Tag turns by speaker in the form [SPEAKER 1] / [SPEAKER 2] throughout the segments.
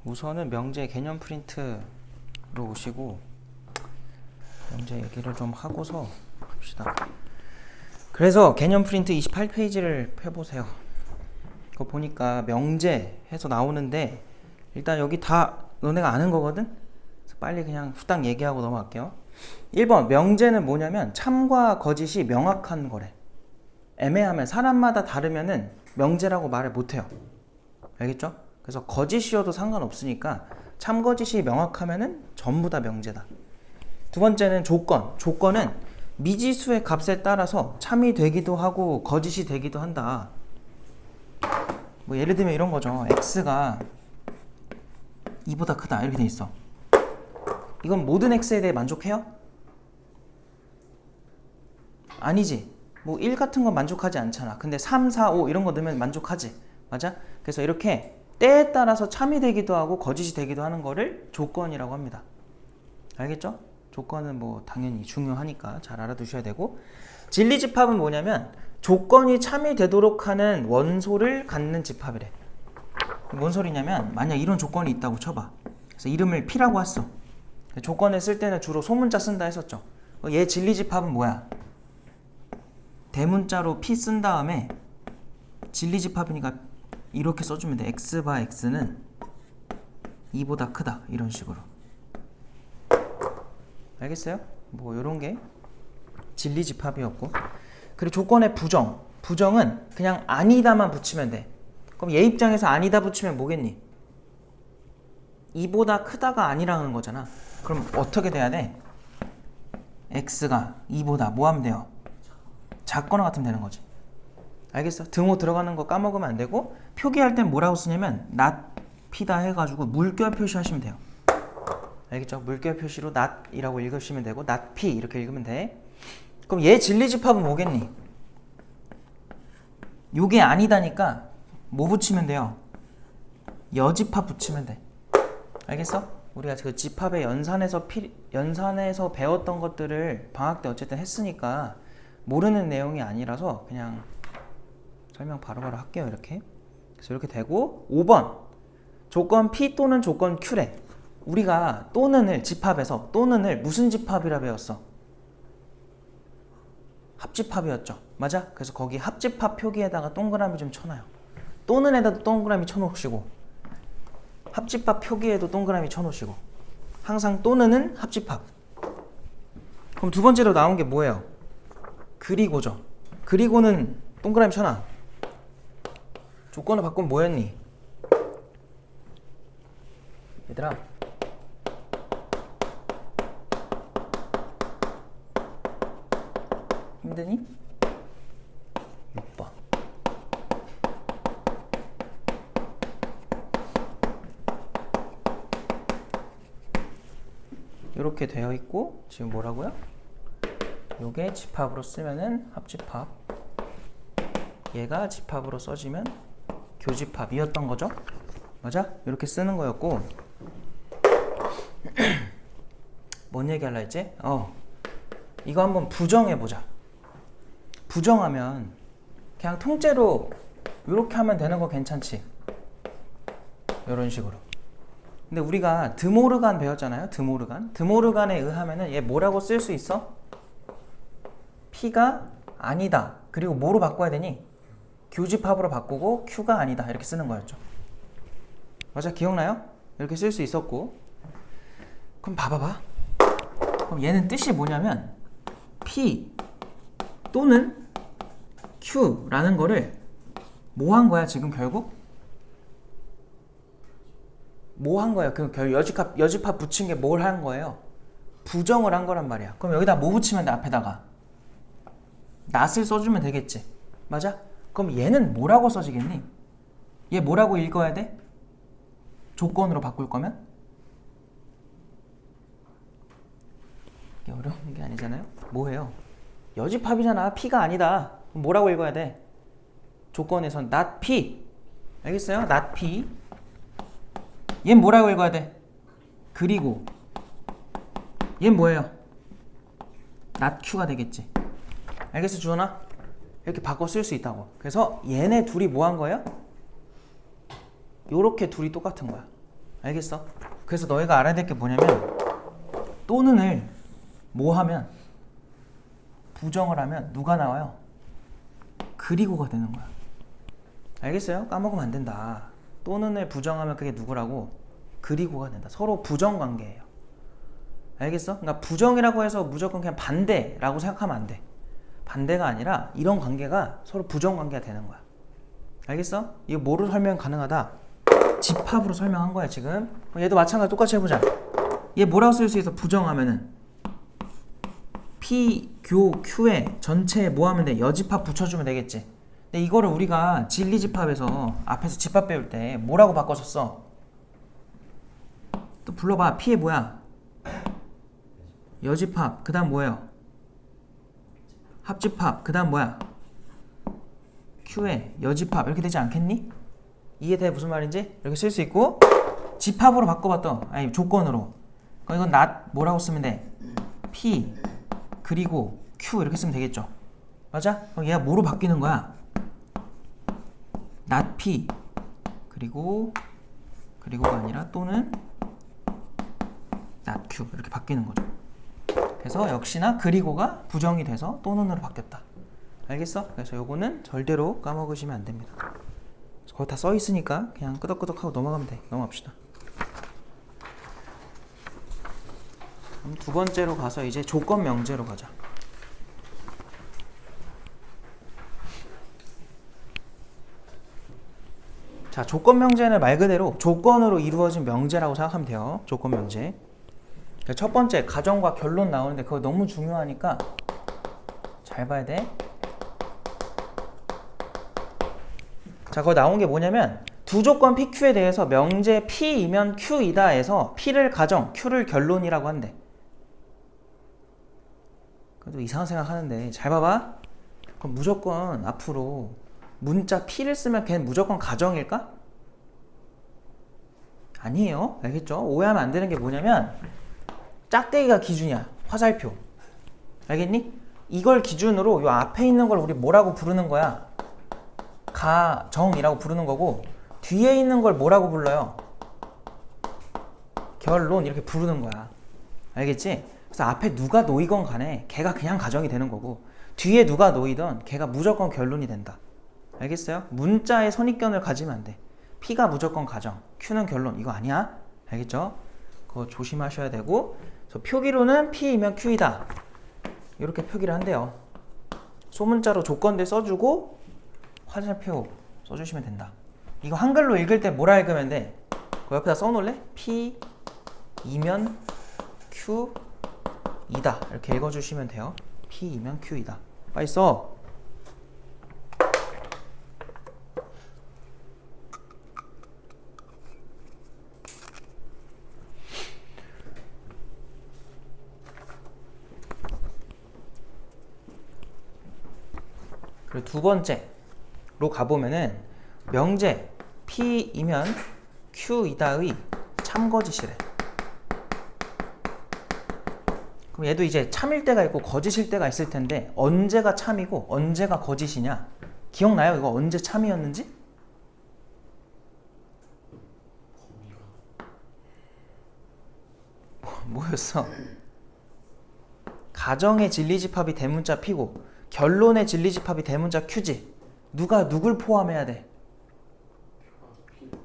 [SPEAKER 1] 우선은 명제 개념 프린트로 오시고 명제 얘기를 좀 하고서 합시다. 그래서 개념 프린트 28페이지를 펴보세요. 그거 보니까 명제 해서 나오는데 일단 여기 다 너네가 아는 거거든? 그래서 빨리 그냥 후딱 얘기하고 넘어갈게요. 1번 명제는 뭐냐면 참과 거짓이 명확한 거래. 애매하면 사람마다 다르면은 명제라고 말을 못해요. 알겠죠? 그래서 거짓이어도 상관없으니까 참 거짓이 명확하면은 전부 다 명제다. 두 번째는 조건. 조건은 미지수의 값에 따라서 참이 되기도 하고 거짓이 되기도 한다. 뭐 예를 들면 이런 거죠. x가 2보다 크다 이렇게 돼 있어. 이건 모든 x에 대해 만족해요? 아니지. 뭐 1 같은 건 만족하지 않잖아. 근데 3, 4, 5 이런 거 넣으면 만족하지. 맞아? 그래서 이렇게 때에 따라서 참이 되기도 하고 거짓이 되기도 하는 거를 조건이라고 합니다. 알겠죠? 조건은 뭐 당연히 중요하니까 잘 알아두셔야 되고, 진리집합은 뭐냐면 조건이 참이 되도록 하는 원소를 갖는 집합이래. 뭔 소리냐면 만약 이런 조건이 있다고 쳐봐. 그래서 이름을 P라고 했어. 조건을 쓸 때는 주로 소문자 쓴다 했었죠. 얘 진리집합은 뭐야? 대문자로 P 쓴 다음에 진리집합이니까 이렇게 써주면 돼. x 바 x는 2보다 크다 이런 식으로. 알겠어요? 뭐 요런 게 진리집합이었고, 그리고 조건의 부정. 부정은 그냥 아니다만 붙이면 돼. 그럼 얘 입장에서 아니다 붙이면 뭐겠니? 2보다 크다가 아니라는 거잖아. 그럼 어떻게 돼야 돼? x가 2보다 뭐 하면 돼요? 작거나 같으면 되는 거지. 알겠어? 등호 들어가는 거 까먹으면 안 되고, 표기할 땐 뭐라고 쓰냐면 not p다 해가지고 물결 표시하시면 돼요. 알겠죠? 물결 표시로 not이라고 읽으시면 되고 not p 이렇게 읽으면 돼. 그럼 얘 진리집합은 뭐겠니? 요게 아니다니까 뭐 붙이면 돼요? 여집합 붙이면 돼. 알겠어? 우리가 그 집합의 연산에서 배웠던 것들을 방학 때 어쨌든 했으니까 모르는 내용이 아니라서 그냥 설명 바로바로 할게요. 이렇게. 그래서 이렇게 되고, 5번 조건 P 또는 조건 Q래. 우리가 또는을 집합에서 또는을 무슨 집합이라 배웠어? 합집합이었죠. 맞아? 그래서 거기 합집합 표기에다가 동그라미 좀 쳐놔요. 또는에다도 동그라미 쳐놓으시고 합집합 표기에도 동그라미 쳐놓으시고, 항상 또는은 합집합. 그럼 두 번째로 나온 게 뭐예요? 그리고죠. 그리고는 동그라미 쳐놔. 조건을 바꾸면 뭐였니? 얘들아, 힘드니? 6번. 이렇게 되어 있고, 지금 뭐라고요? 요게 집합으로 쓰면은 합집합, 얘가 집합으로 써지면 교집합이었던 거죠. 맞아? 이렇게 쓰는 거였고, 뭔 얘기 할라 했지? 이거 한번 부정해보자. 부정하면 그냥 통째로 이렇게 하면 되는 거 괜찮지? 이런 식으로. 근데 우리가 드모르간 배웠잖아요. 드모르간에 의하면은 얘 뭐라고 쓸 수 있어? P가 아니다. 그리고 뭐로 바꿔야 되니? 교집합으로 바꾸고 Q가 아니다 이렇게 쓰는 거였죠. 맞아? 기억나요? 이렇게 쓸 수 있었고. 그럼 봐봐봐. 그럼 얘는 뜻이 뭐냐면 P 또는 Q라는 거를 뭐 한 거야 지금 결국? 뭐 한 거예요? 그 여집합 붙인 게 뭘 한 거예요? 부정을 한 거란 말이야. 그럼 여기다 뭐 붙이면 돼? 앞에다가 not을 써주면 되겠지. 맞아? 그럼 얘는 뭐라고 써지겠니? 얘 뭐라고 읽어야 돼? 조건으로 바꿀 거면? 이게 어려운 게 아니잖아요? 뭐예요? 여집합이잖아. P가 아니다. 그럼 뭐라고 읽어야 돼? 조건에선 not P. 알겠어요? not P. 얘 뭐라고 읽어야 돼? 그리고 얘 뭐예요? not Q가 되겠지. 알겠어, 주원아? 이렇게 바꿔 쓸 수 있다고. 그래서 얘네 둘이 뭐 한 거예요? 요렇게 둘이 똑같은 거야. 알겠어? 그래서 너희가 알아야 될 게 뭐냐면 또는을 뭐 하면 부정을 하면 누가 나와요? 그리고가 되는 거야. 알겠어요? 까먹으면 안 된다. 또는을 부정하면 그게 누구라고? 그리고가 된다. 서로 부정관계예요. 알겠어? 그러니까 부정이라고 해서 무조건 그냥 반대라고 생각하면 안 돼. 반대가 아니라 이런 관계가 서로 부정관계가 되는 거야. 알겠어? 이거 뭐로 설명 가능하다? 집합으로 설명한 거야 지금. 얘도 마찬가지로 똑같이 해보자. 얘 뭐라고 쓸 수 있어? 부정하면은 P, 교, Q에 전체에 뭐 하면 돼? 여집합 붙여주면 되겠지. 근데 이거를 우리가 진리집합에서 앞에서 집합 배울 때 뭐라고 바꿔줬어? 또 불러봐. P에 뭐야? 여집합. 그 다음 뭐예요? 합집합. 그 다음 뭐야? Q에 여집합. 이렇게 되지 않겠니? 이해돼? 무슨 말인지? 이렇게 쓸 수 있고 집합으로 바꿔봤던 아니 조건으로 그럼 이건 not 뭐라고 쓰면 돼? P 그리고 Q 이렇게 쓰면 되겠죠. 맞아? 그럼 얘가 뭐로 바뀌는 거야? not P 그리고가 아니라 또는 not Q 이렇게 바뀌는 거죠. 그래서 역시나 그리고가 부정이 돼서 또는으로 바뀌었다. 알겠어? 그래서 요거는 절대로 까먹으시면 안 됩니다. 거기 다 써 있으니까 그냥 끄덕끄덕하고 넘어가면 돼. 넘어갑시다. 그럼 두 번째로 가서 이제 조건 명제로 가자. 자, 조건 명제는 말 그대로 조건으로 이루어진 명제라고 생각하면 돼요. 조건 명제. 첫 번째 가정과 결론 나오는데 그거 너무 중요하니까 잘 봐야 돼. 자, 거기 나온 게 뭐냐면 두 조건 PQ에 대해서 명제 P이면 Q이다 해서 P를 가정, Q를 결론이라고 한대. 그래도 이상한 생각 하는데 잘 봐봐. 그럼 무조건 앞으로 문자 P를 쓰면 걔는 무조건 가정일까? 아니에요. 알겠죠? 오해하면 안 되는 게 뭐냐면 짝대기가 기준이야. 화살표. 알겠니? 이걸 기준으로 요 앞에 있는 걸 우리 뭐라고 부르는 거야? 가정이라고 부르는 거고 뒤에 있는 걸 뭐라고 불러요? 결론 이렇게 부르는 거야. 알겠지? 그래서 앞에 누가 놓이건 간에 걔가 그냥 가정이 되는 거고 뒤에 누가 놓이던 걔가 무조건 결론이 된다. 알겠어요? 문자의 선입견을 가지면 안 돼. P가 무조건 가정, Q는 결론. 이거 아니야. 알겠죠? 그거 조심하셔야 되고 그래서 표기로는 P이면 Q이다. 이렇게 표기를 한대요. 소문자로 조건들 써주고 화살표 써주시면 된다. 이거 한글로 읽을 때 뭐라 읽으면 돼? 그 옆에다 써놓을래? P이면 Q이다. 이렇게 읽어주시면 돼요. P이면 Q이다. 빨리 써. 그리고 두 번째로 가보면은 명제 P이면 Q이다의 참거짓이래. 그럼 얘도 이제 참일 때가 있고 거짓일 때가 있을 텐데 언제가 참이고 언제가 거짓이냐? 기억나요? 이거 언제 참이었는지? 뭐였어? 가정의 진리집합이 대문자 P고 결론의 진리집합이 대문자 Q지. 누가 누굴 포함해야 돼?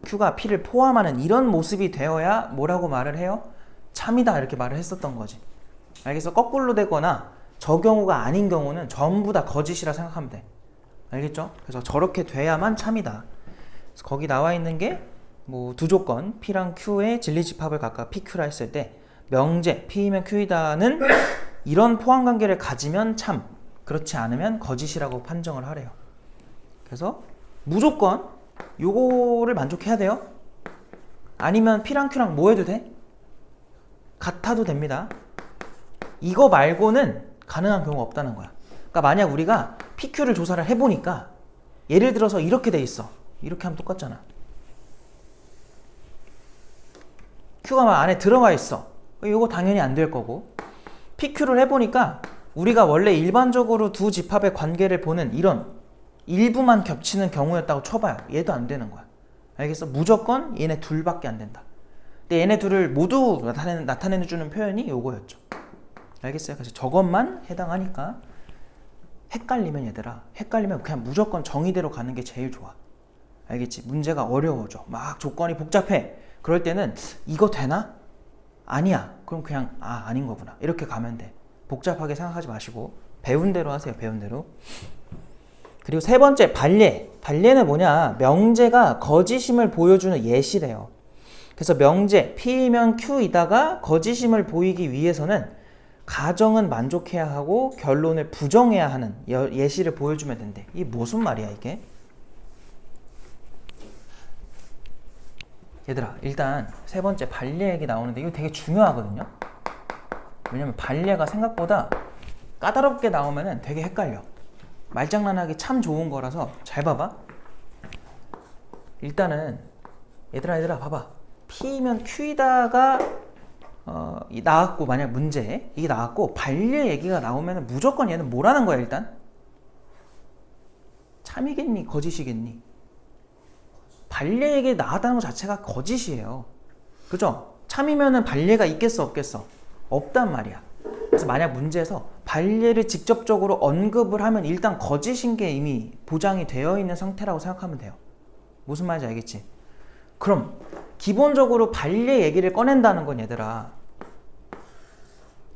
[SPEAKER 1] Q가 P를 포함하는 이런 모습이 되어야 뭐라고 말을 해요? 참이다 이렇게 말을 했었던 거지. 알겠어? 거꾸로 되거나 저 경우가 아닌 경우는 전부 다 거짓이라 생각하면 돼. 알겠죠? 그래서 저렇게 돼야만 참이다. 그래서 거기 나와 있는 게 뭐 두 조건 P랑 Q의 진리집합을 각각 PQ라 했을 때 명제 P이면 Q이다는 이런 포함관계를 가지면 참, 그렇지 않으면 거짓이라고 판정을 하래요. 그래서 무조건 요거를 만족해야 돼요. 아니면 P랑 Q랑 뭐 해도 돼? 같아도 됩니다. 이거 말고는 가능한 경우가 없다는 거야. 그러니까 만약 우리가 PQ를 조사를 해보니까 예를 들어서 이렇게 돼 있어. 이렇게 하면 똑같잖아. Q가 막 안에 들어가 있어. 이거 당연히 안 될 거고 PQ를 해보니까 우리가 원래 일반적으로 두 집합의 관계를 보는 이런 일부만 겹치는 경우였다고 쳐봐요. 얘도 안 되는 거야. 알겠어? 무조건 얘네 둘밖에 안 된다. 근데 얘네 둘을 모두 나타내는 주는 표현이 요거였죠. 알겠어요? 그래서 저것만 해당하니까 헷갈리면 얘들아, 헷갈리면 그냥 무조건 정의대로 가는 게 제일 좋아. 알겠지? 문제가 어려워져. 막 조건이 복잡해. 그럴 때는 이거 되나? 아니야. 그럼 그냥 아닌 거구나. 이렇게 가면 돼. 복잡하게 생각하지 마시고 배운 대로 하세요. 배운 대로. 그리고 세 번째, 반례. 반례는 뭐냐? 명제가 거짓임을 보여주는 예시래요. 그래서 명제, P이면 Q이다가 거짓임을 보이기 위해서는 가정은 만족해야 하고 결론을 부정해야 하는 예시를 보여주면 된대. 이게 무슨 말이야 이게? 얘들아, 일단 세 번째 반례 얘기 나오는데 이거 되게 중요하거든요. 왜냐면 반례가 생각보다 까다롭게 나오면 되게 헷갈려. 말장난하기 참 좋은 거라서 잘 봐봐. 일단은 얘들아 봐봐. P면 Q이다가 나왔고, 만약 문제 이게 나왔고 반례 얘기가 나오면 무조건 얘는 뭐라는 거야. 일단 참이겠니 거짓이겠니? 반례 얘기 나왔다는 것 자체가 거짓이에요. 그죠? 참이면은 반례가 있겠어 없겠어? 없단 말이야. 그래서 만약 문제에서 반례를 직접적으로 언급을 하면 일단 거짓인 게 이미 보장이 되어 있는 상태라고 생각하면 돼요. 무슨 말인지 알겠지? 그럼 기본적으로 반례 얘기를 꺼낸다는 건 얘들아,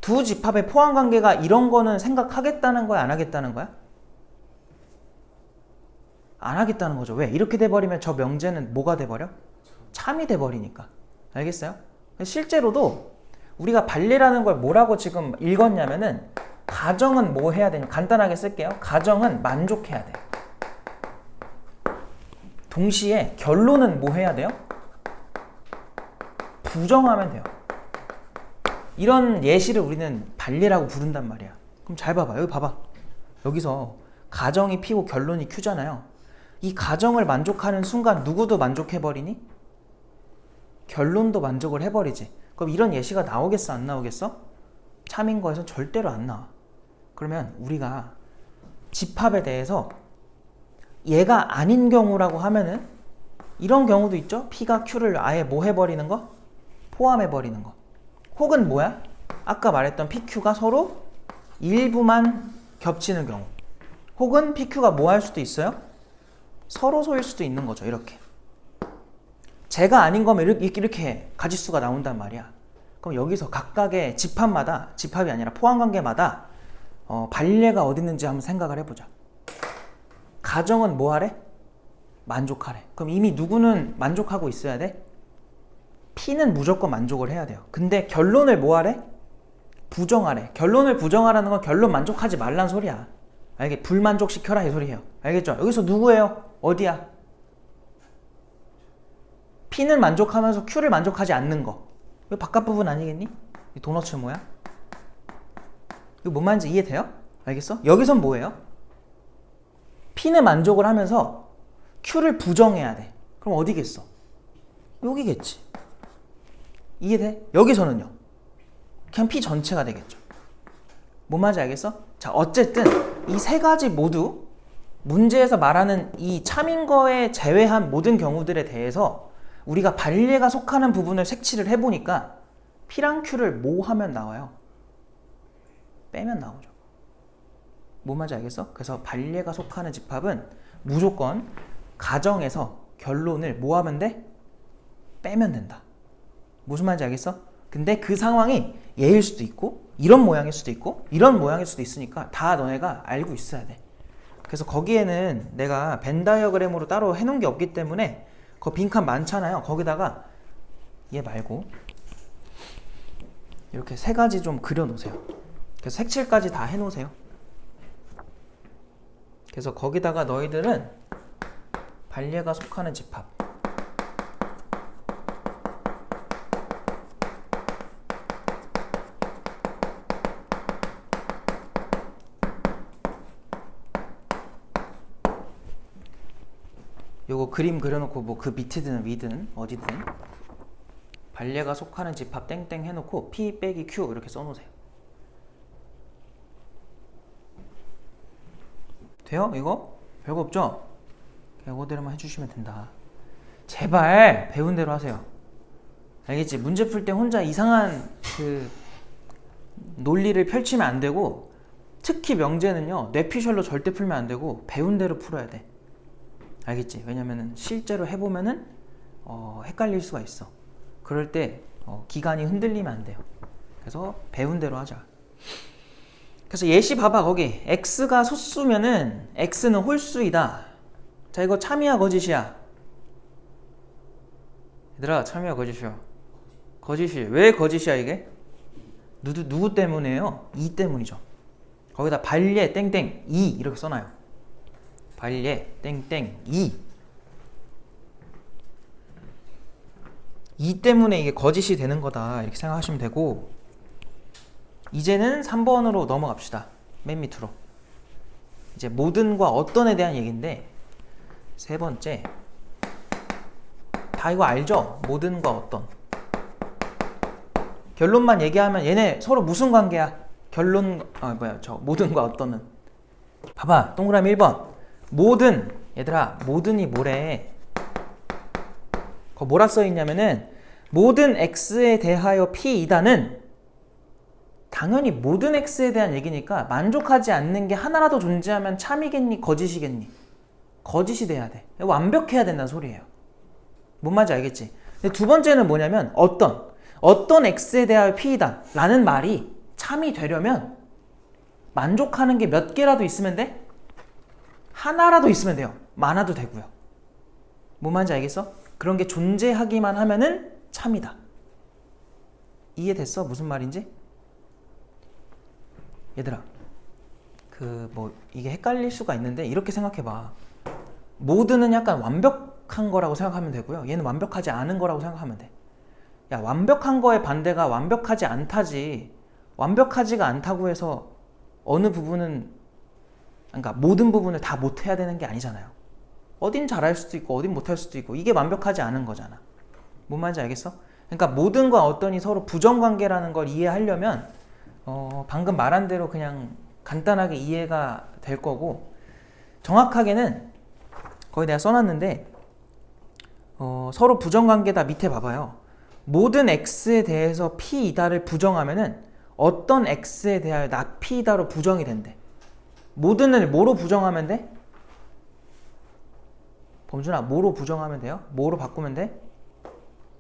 [SPEAKER 1] 두 집합의 포함관계가 이런 거는 생각하겠다는 거야? 안 하겠다는 거야? 안 하겠다는 거죠. 왜? 이렇게 돼버리면 저 명제는 뭐가 돼버려? 참이 돼버리니까. 알겠어요? 실제로도 우리가 반례라는 걸 뭐라고 지금 읽었냐면은 가정은 뭐 해야 되냐? 간단하게 쓸게요. 가정은 만족해야 돼. 동시에 결론은 뭐 해야 돼요? 부정하면 돼요. 이런 예시를 우리는 반례라고 부른단 말이야. 그럼 잘 봐봐. 여기 봐봐. 여기서 가정이 P고 결론이 Q잖아요. 이 가정을 만족하는 순간 누구도 만족해버리니? 결론도 만족을 해버리지. 그럼 이런 예시가 나오겠어 안 나오겠어? 참인 거에서 절대로 안 나와. 그러면 우리가 집합에 대해서 얘가 아닌 경우라고 하면은 이런 경우도 있죠. P가 Q를 아예 뭐 해버리는 거? 포함해버리는 거. 혹은 뭐야? 아까 말했던 PQ가 서로 일부만 겹치는 경우. 혹은 PQ가 뭐 할 수도 있어요? 서로 소일 수도 있는 거죠. 이렇게. 제가 아닌 거면 이렇게 가짓수가 나온단 말이야. 그럼 여기서 각각의 집합마다, 집합이 아니라 포함관계마다 반례가 어디 있는지 한번 생각을 해보자. 가정은 뭐 하래? 만족하래. 그럼 이미 누구는 만족하고 있어야 돼? P는 무조건 만족을 해야 돼요. 근데 결론을 뭐 하래? 부정하래. 결론을 부정하라는 건 결론 만족하지 말란 소리야. 알겠? 불만족시켜라 이 소리예요. 알겠죠? 여기서 누구예요? 어디야? P는 만족하면서 Q를 만족하지 않는 거. 이거 바깥 부분 아니겠니? 이 도너츠 뭐야? 이거 뭔 말인지 이해돼요? 알겠어? 여기선 뭐예요? P는 만족을 하면서 Q를 부정해야 돼. 그럼 어디겠어? 여기겠지. 이해돼? 여기서는요? 그냥 P 전체가 되겠죠. 뭔 말인지 알겠어? 자, 어쨌든 이 세 가지 모두 문제에서 말하는 이 참인 거에 제외한 모든 경우들에 대해서 우리가 반례가 속하는 부분을 색칠을 해보니까 P랑 Q를 뭐 하면 나와요? 빼면 나오죠. 뭔 말인지 알겠어? 그래서 반례가 속하는 집합은 무조건 가정에서 결론을 뭐 하면 돼? 빼면 된다. 무슨 말인지 알겠어? 근데 그 상황이 얘일 수도 있고 이런 모양일 수도 있고 이런 모양일 수도 있으니까 다 너네가 알고 있어야 돼. 그래서 거기에는 내가 벤 다이어그램으로 따로 해놓은 게 없기 때문에 그 빈칸 많잖아요. 거기다가 얘 말고 이렇게 세 가지 좀 그려놓으세요. 그래서 색칠까지 다 해놓으세요. 그래서 거기다가 너희들은 반례가 속하는 집합, 요거 그림 그려놓고 뭐 그 밑이든 위든 어디든 반례가 속하는 집합 땡땡 해놓고 P 빼기 Q 이렇게 써놓으세요. 돼요? 이거? 별거 없죠? 이거대로만 해주시면 된다. 제발 배운 대로 하세요. 알겠지? 문제 풀 때 혼자 이상한 그 논리를 펼치면 안 되고, 특히 명제는요 뇌피셜로 절대 풀면 안 되고 배운 대로 풀어야 돼. 알겠지? 왜냐면은 실제로 해보면은 헷갈릴 수가 있어. 그럴 때 기간이 흔들리면 안 돼요. 그래서 배운 대로 하자. 그래서 예시 봐봐. 거기 x가 소수면은 x는 홀수이다. 자, 이거 참이야 거짓이야? 얘들아, 참이야 거짓이야? 거짓이. 왜 거짓이야 이게? 누구 때문에요? 2 때문이죠. 거기다 발예 땡땡 2 이렇게 써놔요. 발예 땡땡 2 때문에 이게 거짓이 되는 거다 이렇게 생각하시면 되고, 이제는 3번으로 넘어갑시다. 맨 밑으로. 이제 모든과 어떤에 대한 얘기인데, 세 번째 다 이거 알죠? 모든과 어떤. 결론만 얘기하면 얘네 서로 무슨 관계야? 모든과 어떤은. 봐봐, 동그라미 1번. 모든. 얘들아, 모든이 뭐래? 거 뭐라 써있냐면은 모든 x에 대하여 p이다는 당연히 모든 x에 대한 얘기니까 만족하지 않는 게 하나라도 존재하면 참이겠니? 거짓이겠니? 거짓이 돼야 돼. 완벽해야 된다는 소리예요. 뭔 말인지 알겠지? 근데 두 번째는 뭐냐면 어떤 x에 대하여 p이다 라는 말이 참이 되려면 만족하는 게 몇 개라도 있으면 돼? 하나라도 있으면 돼요. 많아도 되고요. 뭔 말인지 알겠어? 그런 게 존재하기만 하면은 참이다. 이해됐어? 무슨 말인지? 얘들아, 이게 헷갈릴 수가 있는데 이렇게 생각해봐. 모든은 약간 완벽한 거라고 생각하면 되고요. 얘는 완벽하지 않은 거라고 생각하면 돼. 야, 완벽한 거의 반대가 완벽하지 않다지. 완벽하지가 않다고 해서 어느 부분은, 그러니까 모든 부분을 다 못해야 되는 게 아니잖아요. 어딘 잘할 수도 있고 어딘 못할 수도 있고, 이게 완벽하지 않은 거잖아. 뭔 말인지 알겠어? 그러니까 모든과 어떤이 서로 부정관계라는 걸 이해하려면 방금 말한 대로 그냥 간단하게 이해가 될 거고, 정확하게는 거기 내가 써놨는데 서로 부정관계다 밑에 봐봐요. 모든 x에 대해서 p이다를 부정하면은 어떤 x에 대하여 not p이다로 부정이 된대. 모든을 뭐로 부정하면 돼? 범준아, 뭐로 부정하면 돼요? 뭐로 바꾸면 돼?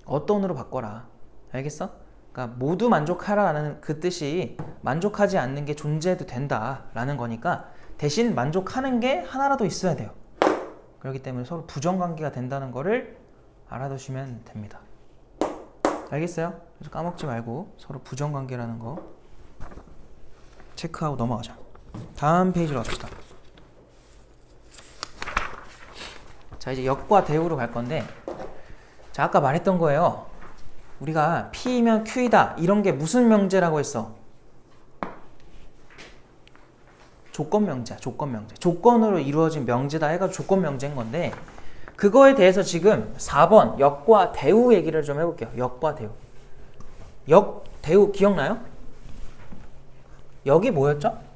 [SPEAKER 1] 어떤으로 바꿔라. 알겠어? 그러니까 모두 만족하라는 그 뜻이 만족하지 않는 게 존재해도 된다라는 거니까, 대신 만족하는 게 하나라도 있어야 돼요. 그렇기 때문에 서로 부정관계가 된다는 거를 알아두시면 됩니다. 알겠어요? 그래서 까먹지 말고 서로 부정관계라는 거 체크하고 넘어가자. 다음 페이지로 갑시다. 자, 이제 역과 대우로 갈 건데, 자, 아까 말했던 거예요. 우리가 P면 Q이다 이런 게 무슨 명제라고 했어? 조건 명제야. 조건 명제. 조건으로 이루어진 명제다 해가지고 조건 명제인 건데, 그거에 대해서 지금 4번 역과 대우 얘기를 좀 해볼게요. 역과 대우. 역, 대우 기억나요? 역이 뭐였죠?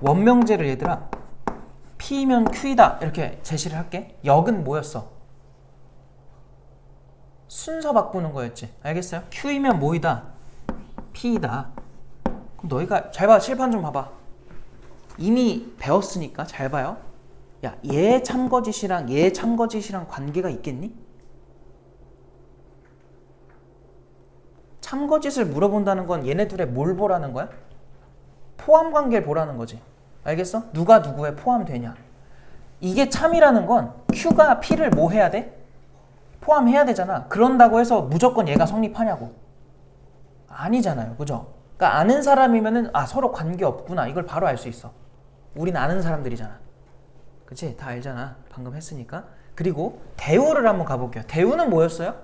[SPEAKER 1] 원명제를 얘들아 P면 Q이다 이렇게 제시를 할게. 역은 뭐였어? 순서 바꾸는 거였지. 알겠어요? Q이면 뭐이다? P이다. 그럼 너희가 잘 봐. 칠판 좀 봐봐. 이미 배웠으니까 잘 봐요. 야, 얘 참거짓이랑 얘 참거짓이랑 관계가 있겠니? 참거짓을 물어본다는 건 얘네들의 뭘 보라는 거야? 포함 관계를 보라는 거지. 알겠어? 누가 누구에 포함되냐. 이게 참이라는 건 Q가 P를 뭐 해야 돼? 포함해야 되잖아. 그런다고 해서 무조건 얘가 성립하냐고. 아니잖아요. 그죠? 그러니까 아는 사람이면은 서로 관계 없구나. 이걸 바로 알 수 있어. 우린 아는 사람들이잖아. 그치? 다 알잖아. 방금 했으니까. 그리고 대우를 한번 가볼게요. 대우는 뭐였어요?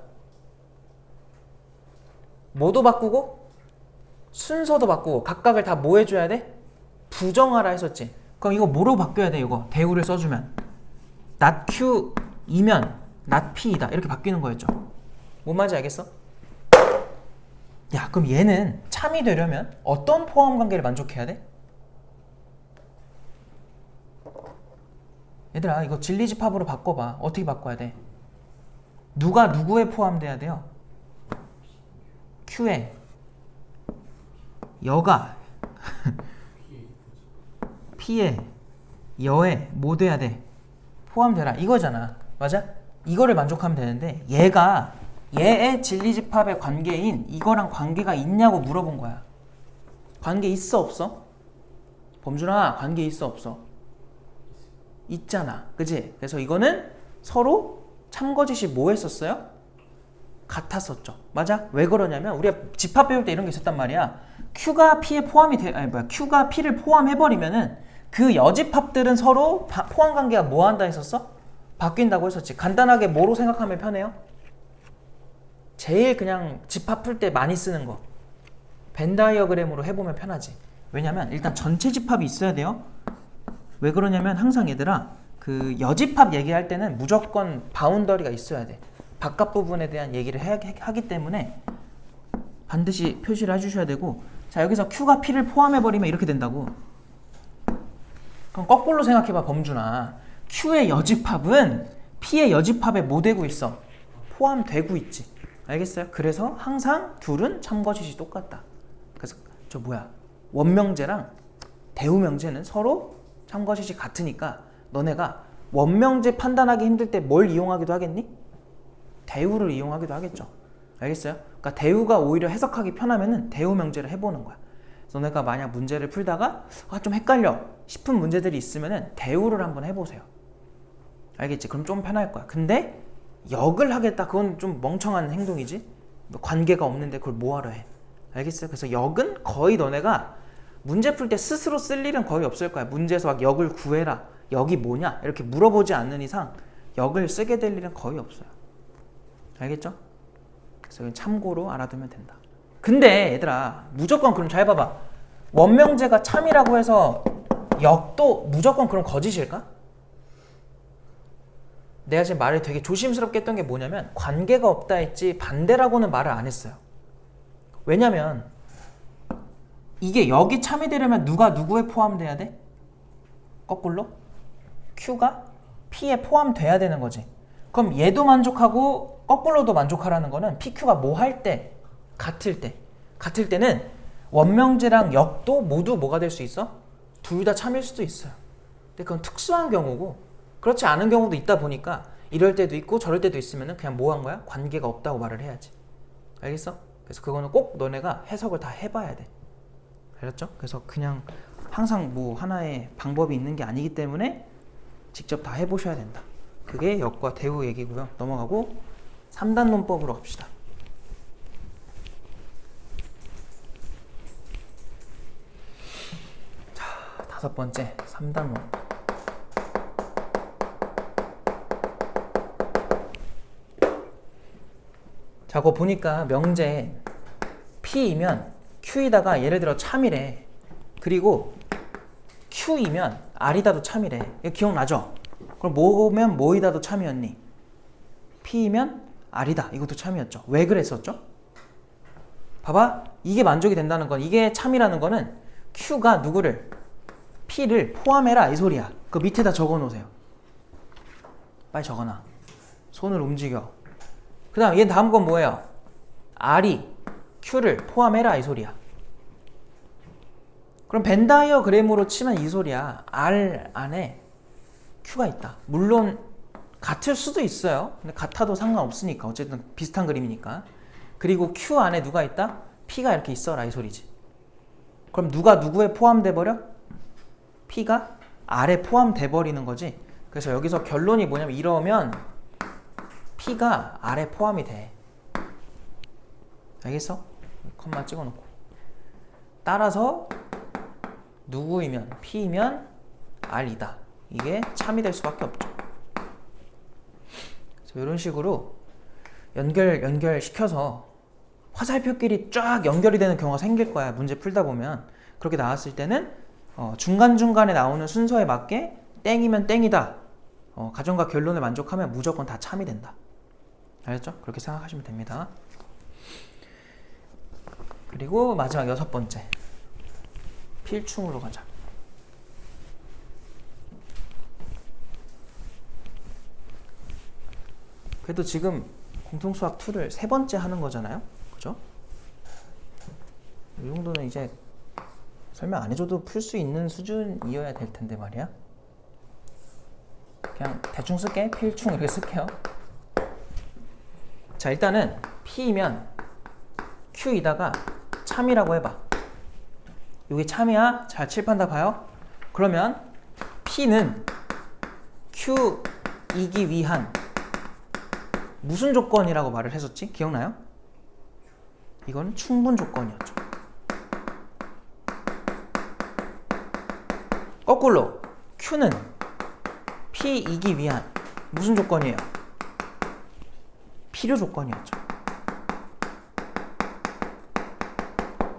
[SPEAKER 1] 뭐도 바꾸고 순서도 바꾸고 각각을 다 뭐 해줘야 돼? 부정하라 했었지. 그럼 이거 뭐로 바뀌어야 돼? 이거 대우를 써주면 not Q이면 not P이다 이렇게 바뀌는 거였죠. 뭔 말인지 알겠어? 야, 그럼 얘는 참이 되려면 어떤 포함 관계를 만족해야 돼? 얘들아 이거 진리집합으로 바꿔봐. 어떻게 바꿔야 돼? 누가 누구에 포함돼야 돼요? Q에 여가 P에 여에 뭐 돼야 돼? 포함되라 이거잖아. 맞아? 이거를 만족하면 되는데 얘가 얘의 진리집합의 관계인 이거랑 관계가 있냐고 물어본 거야. 관계 있어 없어? 범준아 관계 있어 없어? 있잖아. 그치? 그래서 이거는 서로 참거짓이 뭐 했었어요? 같았었죠. 맞아? 왜 그러냐면 우리가 집합 배울 때 이런 게 있었단 말이야. Q가 P에 포함이 Q가 P를 포함해버리면은 그 여집합들은 서로 포함 관계가 뭐 한다 했었어? 바뀐다고 했었지. 간단하게 뭐로 생각하면 편해요? 제일 그냥 집합 풀 때 많이 쓰는 거 벤 다이어그램으로 해보면 편하지. 왜냐면 일단 전체 집합이 있어야 돼요. 왜 그러냐면 항상 얘들아 그 여집합 얘기할 때는 무조건 바운더리가 있어야 돼. 바깥 부분에 대한 얘기를 하기 때문에 반드시 표시를 해주셔야 되고, 자 여기서 Q가 P를 포함해버리면 이렇게 된다고. 그럼 거꾸로 생각해봐 범준아. Q의 여집합은 P의 여집합에 뭐 되고 있어? 포함되고 있지. 알겠어요? 그래서 항상 둘은 참거짓이 똑같다. 그래서 저 뭐야 원명제랑 대우명제는 서로 참거짓이 같으니까 너네가 원명제 판단하기 힘들 때 뭘 이용하기도 하겠니? 대우를 이용하기도 하겠죠. 알겠어요? 그러니까 대우가 오히려 해석하기 편하면은 대우명제를 해보는 거야. 그래서 너네가 만약 문제를 풀다가 좀 헷갈려 싶은 문제들이 있으면은 대우를 한번 해보세요. 알겠지? 그럼 좀 편할 거야. 근데 역을 하겠다 그건 좀 멍청한 행동이지. 관계가 없는데 그걸 뭐하러 해. 알겠어요? 그래서 역은 거의 너네가 문제 풀 때 스스로 쓸 일은 거의 없을 거야. 문제에서 막 역을 구해라. 역이 뭐냐? 이렇게 물어보지 않는 이상 역을 쓰게 될 일은 거의 없어요. 알겠죠? 그래서 참고로 알아두면 된다. 근데 얘들아 무조건 그럼 잘 봐봐. 원명제가 참이라고 해서 역도 무조건 그럼 거짓일까? 내가 지금 말을 되게 조심스럽게 했던 게 뭐냐면 관계가 없다 했지 반대라고는 말을 안 했어요. 왜냐면 이게 역이 참이 되려면 누가 누구에 포함돼야 돼? 거꾸로? Q가 P에 포함돼야 되는 거지. 그럼 얘도 만족하고 거꾸로도 만족하라는 거는 PQ가 뭐 할 때? 같을 때. 같을 때는 원명제랑 역도 모두 뭐가 될 수 있어? 둘 다 참일 수도 있어요. 근데 그건 특수한 경우고 그렇지 않은 경우도 있다 보니까 이럴 때도 있고 저럴 때도 있으면 그냥 뭐 한 거야? 관계가 없다고 말을 해야지. 알겠어? 그래서 그거는 꼭 너네가 해석을 다 해봐야 돼. 알았죠? 그래서 그냥 항상 뭐 하나의 방법이 있는 게 아니기 때문에 직접 다 해보셔야 된다. 그게 역과 대우 얘기고요. 넘어가고 3단 논법으로 갑시다. 자, 5번째 3단 논법. 자, 그거 보니까 명제 P이면 Q이다가 예를 들어 참이래. 그리고 Q이면 R이다도 참이래. 이거 기억나죠? 그럼 뭐면 뭐이다도 참이었니? P이면 R이다. 이것도 참이었죠. 왜 그랬었죠? 봐봐. 이게 만족이 된다는 건 이게 참이라는 거는 Q가 누구를? P를 포함해라 이 소리야. 그 밑에다 적어 놓으세요. 빨리 적어놔. 손을 움직여. 그 다음 얘 다음 건 뭐예요? R이 Q를 포함해라 이 소리야. 그럼 벤 다이어그램으로 치면 이 소리야. R 안에 Q가 있다. 물론 같을 수도 있어요. 근데 같아도 상관없으니까. 어쨌든 비슷한 그림이니까. 그리고 Q 안에 누가 있다? P가 이렇게 있어라 이 소리지. 그럼 누가 누구에 포함돼 버려? P가 R에 포함돼 버리는 거지. 그래서 여기서 결론이 뭐냐면 이러면 P가 R에 포함이 돼. 알겠어? 컴마 찍어놓고. 따라서 누구이면 P이면 R이다. 이게 참이 될 수밖에 없죠. 그래서 이런 식으로 연결시켜서 화살표끼리 쫙 연결이 되는 경우가 생길 거야. 문제 풀다 보면. 그렇게 나왔을 때는 중간중간에 나오는 순서에 맞게 땡이면 땡이다. 가정과 결론을 만족하면 무조건 다 참이 된다. 알겠죠? 그렇게 생각하시면 됩니다. 그리고 마지막 6번째 필충으로 가자. 그래도 지금 공통수학 2를 3번째 하는 거잖아요. 그죠? 이 정도는 이제 설명 안 해줘도 풀 수 있는 수준이어야 될 텐데 말이야. 그냥 대충 쓸게. 필충 이렇게 쓸게요. 자, 일단은 P이면 Q이다가 참이라고 해봐. 여기 참이야. 자, 칠판다 봐요. 그러면 P는 Q이기 위한 무슨 조건이라고 말을 했었지? 기억나요? 이건 충분 조건이었죠. 거꾸로 Q는 P이기 위한 무슨 조건이에요? 필요 조건이었죠.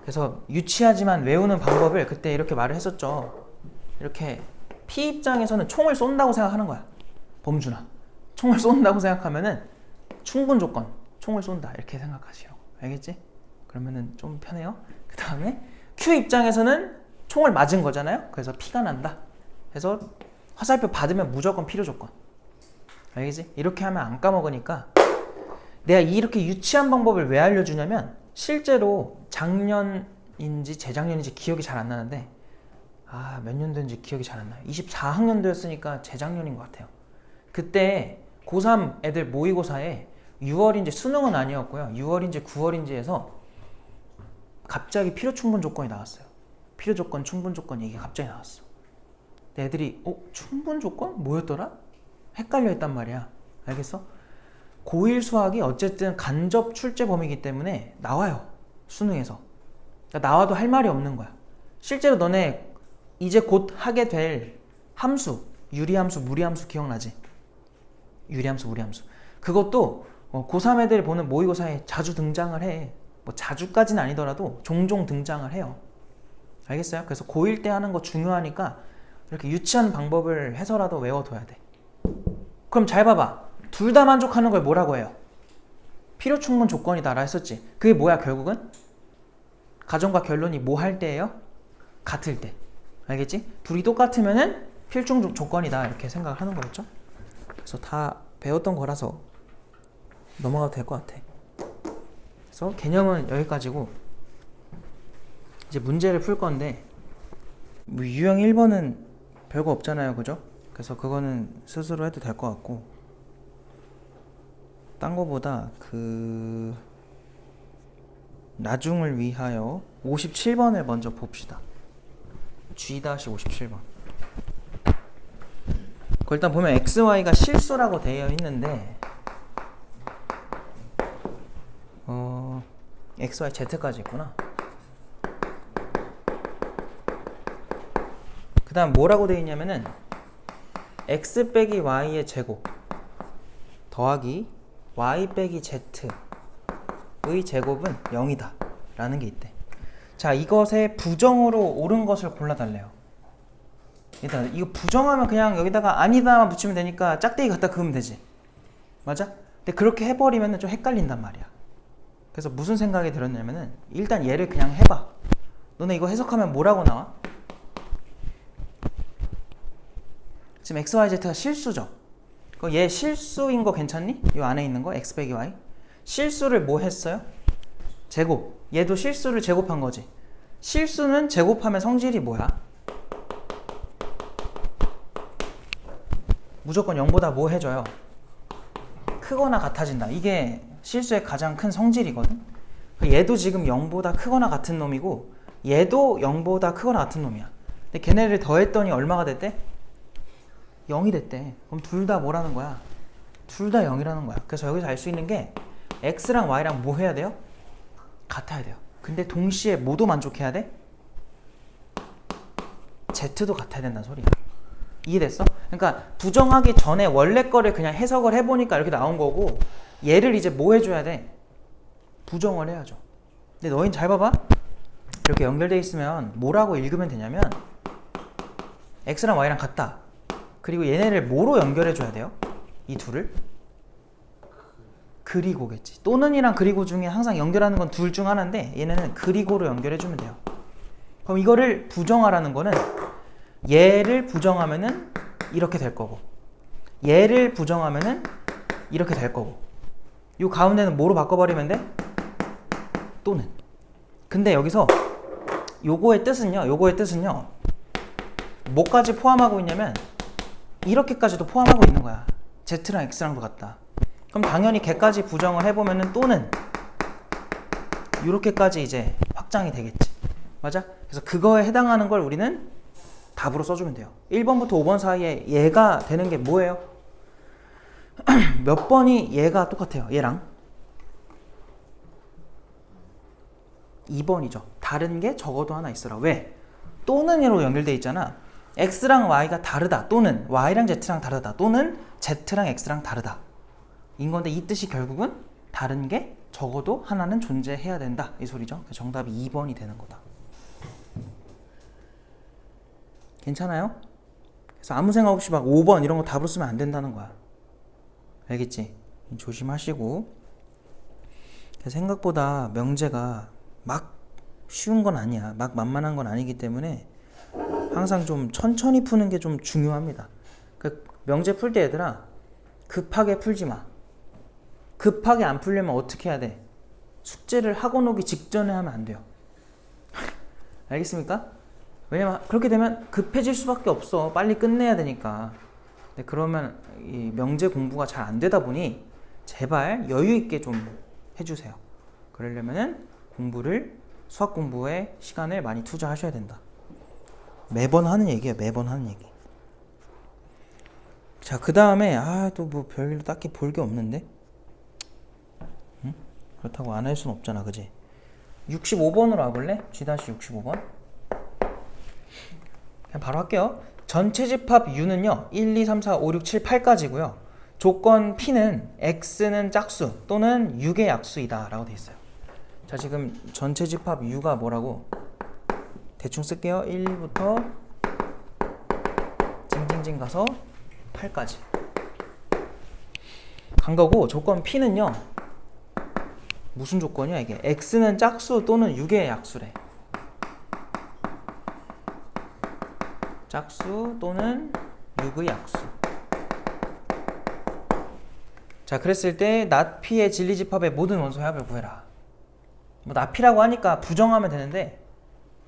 [SPEAKER 1] 그래서 유치하지만 외우는 방법을 그때 이렇게 말을 했었죠. 이렇게 P 입장에서는 총을 쏜다고 생각하는 거야. 범준아, 총을 쏜다고 생각하면은 충분 조건, 총을 쏜다 이렇게 생각하시라고. 알겠지? 그러면은 좀 편해요. 그 다음에 Q 입장에서는 총을 맞은 거잖아요. 그래서 피가 난다. 그래서 화살표 받으면 무조건 필요 조건. 알겠지? 이렇게 하면 안 까먹으니까. 내가 이렇게 유치한 방법을 왜 알려주냐면 실제로 작년인지 재작년인지 기억이 잘 안 나는데 몇 년도인지 기억이 잘 안 나요. 24학년도였으니까 재작년인 것 같아요. 그때 고3 애들 모의고사에 6월인지 수능은 아니었고요. 6월인지 9월인지에서 갑자기 필요 충분 조건이 나왔어요. 필요 조건, 충분 조건 이게 갑자기 나왔어. 애들이 충분 조건? 뭐였더라? 헷갈려 했단 말이야. 알겠어? 고1 수학이 어쨌든 간접 출제 범위이기 때문에 나와요. 수능에서. 그러니까 나와도 할 말이 없는 거야. 실제로 너네 이제 곧 하게 될 함수, 유리함수, 무리함수 기억나지? 유리함수, 무리함수. 그것도 고3 애들 보는 모의고사에 자주 등장을 해. 뭐 자주까지는 아니더라도 종종 등장을 해요. 알겠어요? 그래서 고1 때 하는 거 중요하니까 이렇게 유치한 방법을 해서라도 외워둬야 돼. 그럼 잘 봐봐. 둘 다 만족하는 걸 뭐라고 해요? 필요 충분 조건이다 라 했었지. 그게 뭐야 결국은? 가정과 결론이 뭐 할 때예요? 같을 때. 알겠지? 둘이 똑같으면은 필충 조건이다 이렇게 생각을 하는 거였죠. 그래서 다 배웠던 거라서 넘어가도 될 것 같아. 그래서 개념은 여기까지고 이제 문제를 풀 건데 뭐 유형 1번은 별거 없잖아요. 그죠? 그래서 그거는 스스로 해도 될 것 같고 딴 거보다 나중을 위하여 57번을 먼저 봅시다. G-57번. 일단 보면 XY가 실수라고 되어 있는데 XY, Z까지 있구나. 그 다음 뭐라고 되어 있냐면은 X 빼기 Y의 제곱 더하기 Y 빼기 Z의 제곱은 0이다 라는 게 있대. 자, 이것에 부정으로 옳은 것을 골라달래요. 일단 이거 부정하면 그냥 여기다가 아니다만 붙이면 되니까 짝대기 갖다 그으면 되지. 맞아? 근데 그렇게 해버리면 좀 헷갈린단 말이야. 그래서 무슨 생각이 들었냐면은 일단 얘를 그냥 해봐. 너네 이거 해석하면 뭐라고 나와? 지금 x, y, z가 실수죠? 얘 실수인 거 괜찮니? 이 안에 있는 거 x 빼기 y. 실수를 뭐 했어요? 제곱. 얘도 실수를 제곱한 거지. 실수는 제곱하면 성질이 뭐야? 무조건 0보다 뭐 해줘요? 크거나 같아진다. 이게 실수의 가장 큰 성질이거든. 얘도 지금 0보다 크거나 같은 놈이고 얘도 0보다 크거나 같은 놈이야. 근데 걔네를 더했더니 얼마가 됐대? 0이 됐대. 그럼 둘 다 뭐라는 거야? 둘 다 0이라는 거야. 그래서 여기서 알 수 있는 게 x랑 y랑 뭐 해야 돼요? 같아야 돼요. 근데 동시에 뭐도 만족해야 돼? z도 같아야 된다는 소리야. 이해됐어? 그러니까 부정하기 전에 원래 거를 그냥 해석을 해보니까 이렇게 나온 거고 얘를 이제 뭐 해줘야 돼? 부정을 해야죠. 근데 너희는 잘 봐봐. 이렇게 연결되어 있으면 뭐라고 읽으면 되냐면 x랑 y랑 같다. 그리고 얘네를 뭐로 연결해줘야 돼요? 이 둘을? 그리고겠지. 또는이랑 그리고 중에 항상 연결하는 건 둘 중 하나인데 얘네는 그리고로 연결해주면 돼요. 그럼 이거를 부정하라는 거는 얘를 부정하면은 이렇게 될 거고 얘를 부정하면은 이렇게 될 거고, 요 가운데는 뭐로 바꿔버리면 돼? 또는. 근데 여기서 요거의 뜻은요 뭐까지 포함하고 있냐면 이렇게까지도 포함하고 있는 거야. Z랑 X랑도 같다. 그럼 당연히 걔까지 부정을 해보면은 또는 이렇게까지 이제 확장이 되겠지. 맞아? 그래서 그거에 해당하는 걸 우리는 답으로 써주면 돼요. 1번부터 5번 사이에 얘가 되는 게 뭐예요? 몇 번이 얘가 똑같아요. 얘랑 2번이죠. 다른 게 적어도 하나 있어라. 왜? 또는으로 연결돼 있잖아. X랑 Y가 다르다, 또는 Y랑 Z랑 다르다, 또는 Z랑 X랑 다르다 인 건데, 이 뜻이 결국은 다른 게 적어도 하나는 존재해야 된다, 이 소리죠. 정답이 2번이 되는 거다. 괜찮아요? 그래서 아무 생각 없이 막 5번 이런 거 답으로 쓰면 안 된다는 거야. 알겠지? 조심하시고. 생각보다 명제가 막 쉬운 건 아니야. 막 만만한 건 아니기 때문에 항상 좀 천천히 푸는 게 좀 중요합니다. 그 명제 풀 때 얘들아, 급하게 풀지 마. 급하게 안 풀려면 어떻게 해야 돼? 숙제를 하고 오기 직전에 하면 안 돼요. 알겠습니까? 왜냐면 그렇게 되면 급해질 수밖에 없어. 빨리 끝내야 되니까. 근데 그러면 이 명제 공부가 잘 안 되다 보니 제발 여유 있게 좀 해주세요. 그러려면은 수학 공부에 시간을 많이 투자하셔야 된다. 매번 하는 얘기예요. 매번 하는 얘기. 자, 그 다음에 또 뭐 별일로 딱히 볼 게 없는데? 응? 그렇다고 안 할 수는 없잖아, 그지? 65번으로 와볼래? G-65번. 그냥 바로 할게요. 전체 집합 U는요 1, 2, 3, 4, 5, 6, 7, 8까지고요 조건 P는 X는 짝수 또는 6의 약수이다 라고 돼 있어요. 자, 지금 전체 집합 U가 뭐라고? 대충 쓸게요. 1부터 징징징 가서 8까지 간 거고, 조건 P는요 무슨 조건이야 이게? X는 짝수 또는 6의 약수래. 짝수 또는 6의 약수. 자, 그랬을 때 not P의 진리집합의 모든 원소의 합을 구해라. 뭐 not P라고 하니까 부정하면 되는데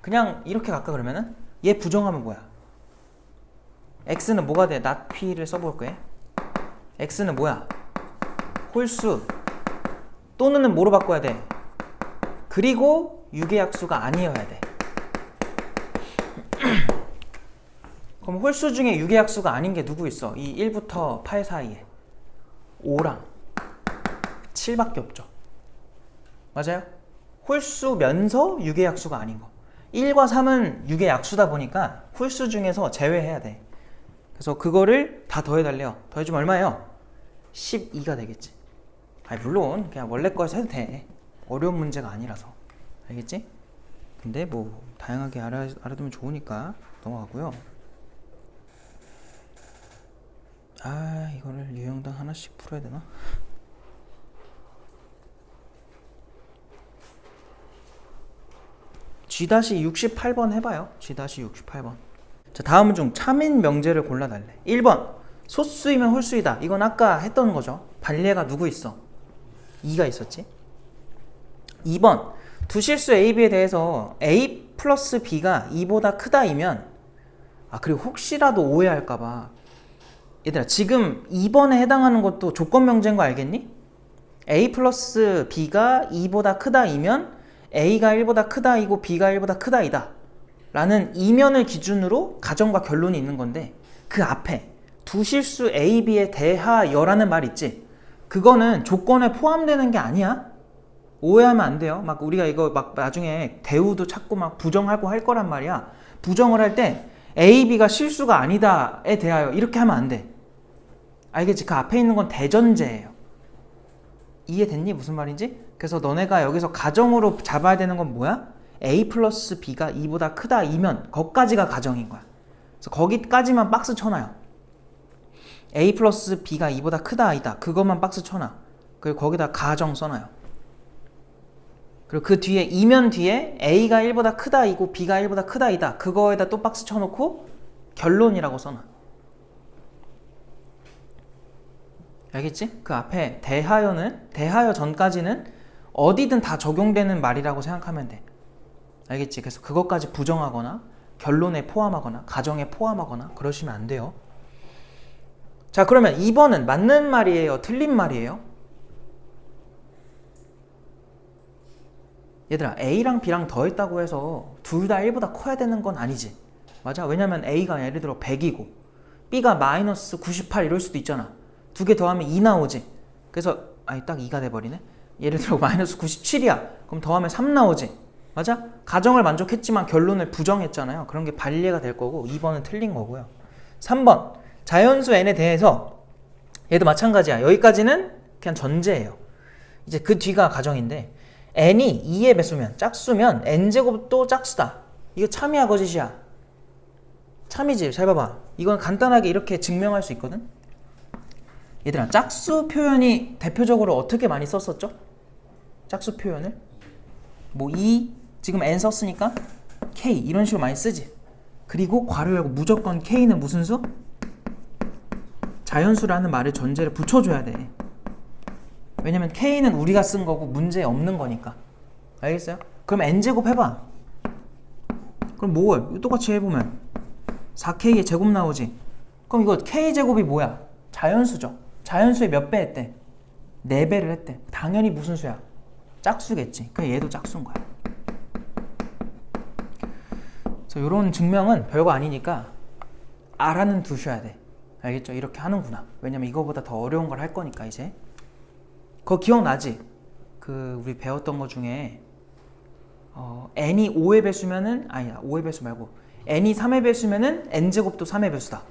[SPEAKER 1] 그냥 이렇게 갈까 그러면은? 얘 부정하면 뭐야? X는 뭐가 돼? not P를 써볼 거예요. X는 뭐야? 홀수. 또는은 뭐로 바꿔야 돼? 그리고 6의 약수가 아니어야 돼. 그럼 홀수 중에 6의 약수가 아닌 게 누구 있어? 이 1부터 8 사이에 5랑 7밖에 없죠. 맞아요? 홀수면서 6의 약수가 아닌 거. 1과 3은 6의 약수다 보니까 홀수 중에서 제외해야 돼. 그래서 그거를 다 더해달래요. 더해주면 얼마예요? 12가 되겠지. 물론 그냥 원래 거에서 해도 돼. 어려운 문제가 아니라서. 알겠지? 근데 뭐 다양하게 알아두면 좋으니까 넘어가고요. 이거를 유형당 하나씩 풀어야 되나? G-68번 해봐요. G-68번. 자, 다음 중 참인 명제를 골라달래. 1번 소수이면 홀수이다. 이건 아까 했던 거죠. 반례가 누구 있어? 2가 있었지. 2번 두 실수 A, B에 대해서 A 플러스 B가 2보다 크다이면, 그리고 혹시라도 오해할까봐, 얘들아 지금 2번에 해당하는 것도 조건 명제인 거 알겠니? A 플러스 B가 2보다 크다이면 A가 1보다 크다이고 B가 1보다 크다이다 라는 이면을 기준으로 가정과 결론이 있는 건데, 그 앞에 두 실수 A, B에 대하여라는 말 있지? 그거는 조건에 포함되는 게 아니야. 오해하면 안 돼요. 막 우리가 이거 막 나중에 대우도 찾고 막 부정하고 할 거란 말이야. 부정을 할 때 A, B가 실수가 아니다에 대하여 이렇게 하면 안 돼. 알겠지? 그 앞에 있는 건 대전제예요. 이해됐니? 무슨 말인지? 그래서 너네가 여기서 가정으로 잡아야 되는 건 뭐야? A 플러스 B가 2보다 크다이면 거기까지가 가정인 거야. 그래서 거기까지만 박스 쳐놔요. A 플러스 B가 2보다 크다 아니다. 그것만 박스 쳐놔. 그리고 거기다 가정 써놔요. 그리고 그 뒤에 이면 뒤에 A가 1보다 크다이고 B가 1보다 크다이다. 그거에다 또 박스 쳐놓고 결론이라고 써놔. 알겠지? 그 앞에 대하여 전까지는 어디든 다 적용되는 말이라고 생각하면 돼. 알겠지? 그래서 그것까지 부정하거나 결론에 포함하거나 가정에 포함하거나 그러시면 안 돼요. 자, 그러면 2번은 맞는 말이에요? 틀린 말이에요? 얘들아, A랑 B랑 더했다고 해서 둘 다 1보다 커야 되는 건 아니지. 맞아? 왜냐면 A가 예를 들어 100이고 B가 마이너스 98 이럴 수도 있잖아. 두 개 더하면 2 나오지. 그래서 딱 2가 돼버리네. 예를 들어 마이너스 97이야. 그럼 더하면 3 나오지. 맞아? 가정을 만족했지만 결론을 부정했잖아요. 그런 게 반리가 될 거고 2번은 틀린 거고요. 3번 자연수 n에 대해서 얘도 마찬가지야. 여기까지는 그냥 전제예요. 이제 그 뒤가 가정인데 n이 2의 배수면 짝수면 n제곱도 짝수다. 이거 참이야 거짓이야? 참이지. 잘 봐봐. 이건 간단하게 이렇게 증명할 수 있거든. 얘들아, 짝수 표현이 대표적으로 어떻게 많이 썼었죠? 짝수 표현을 뭐 2, 지금 n 썼으니까 k 이런 식으로 많이 쓰지. 그리고 괄호 열고 무조건 k는 무슨 수? 자연수라는 말을 전제를 붙여줘야 돼. 왜냐면 k는 우리가 쓴 거고 문제에 없는 거니까. 알겠어요? 그럼 n제곱 해봐. 그럼 뭐 똑같이 해보면 4k의 제곱 나오지. 그럼 이거 k제곱이 뭐야? 자연수죠. 자연수의 몇 배 했대? 4배를 했대. 당연히 무슨 수야? 짝수겠지. 그럼 얘도 짝수인 거야. 그래서 이런 증명은 별거 아니니까 알아는 두셔야 돼. 알겠죠? 이렇게 하는구나. 왜냐면 이거보다 더 어려운 걸 할 거니까 이제. 그거 기억나지? 그 우리 배웠던 거 중에 n이 5의 배수면은 아니다. 5의 배수 말고 n이 3의 배수면은 n제곱도 3의 배수다.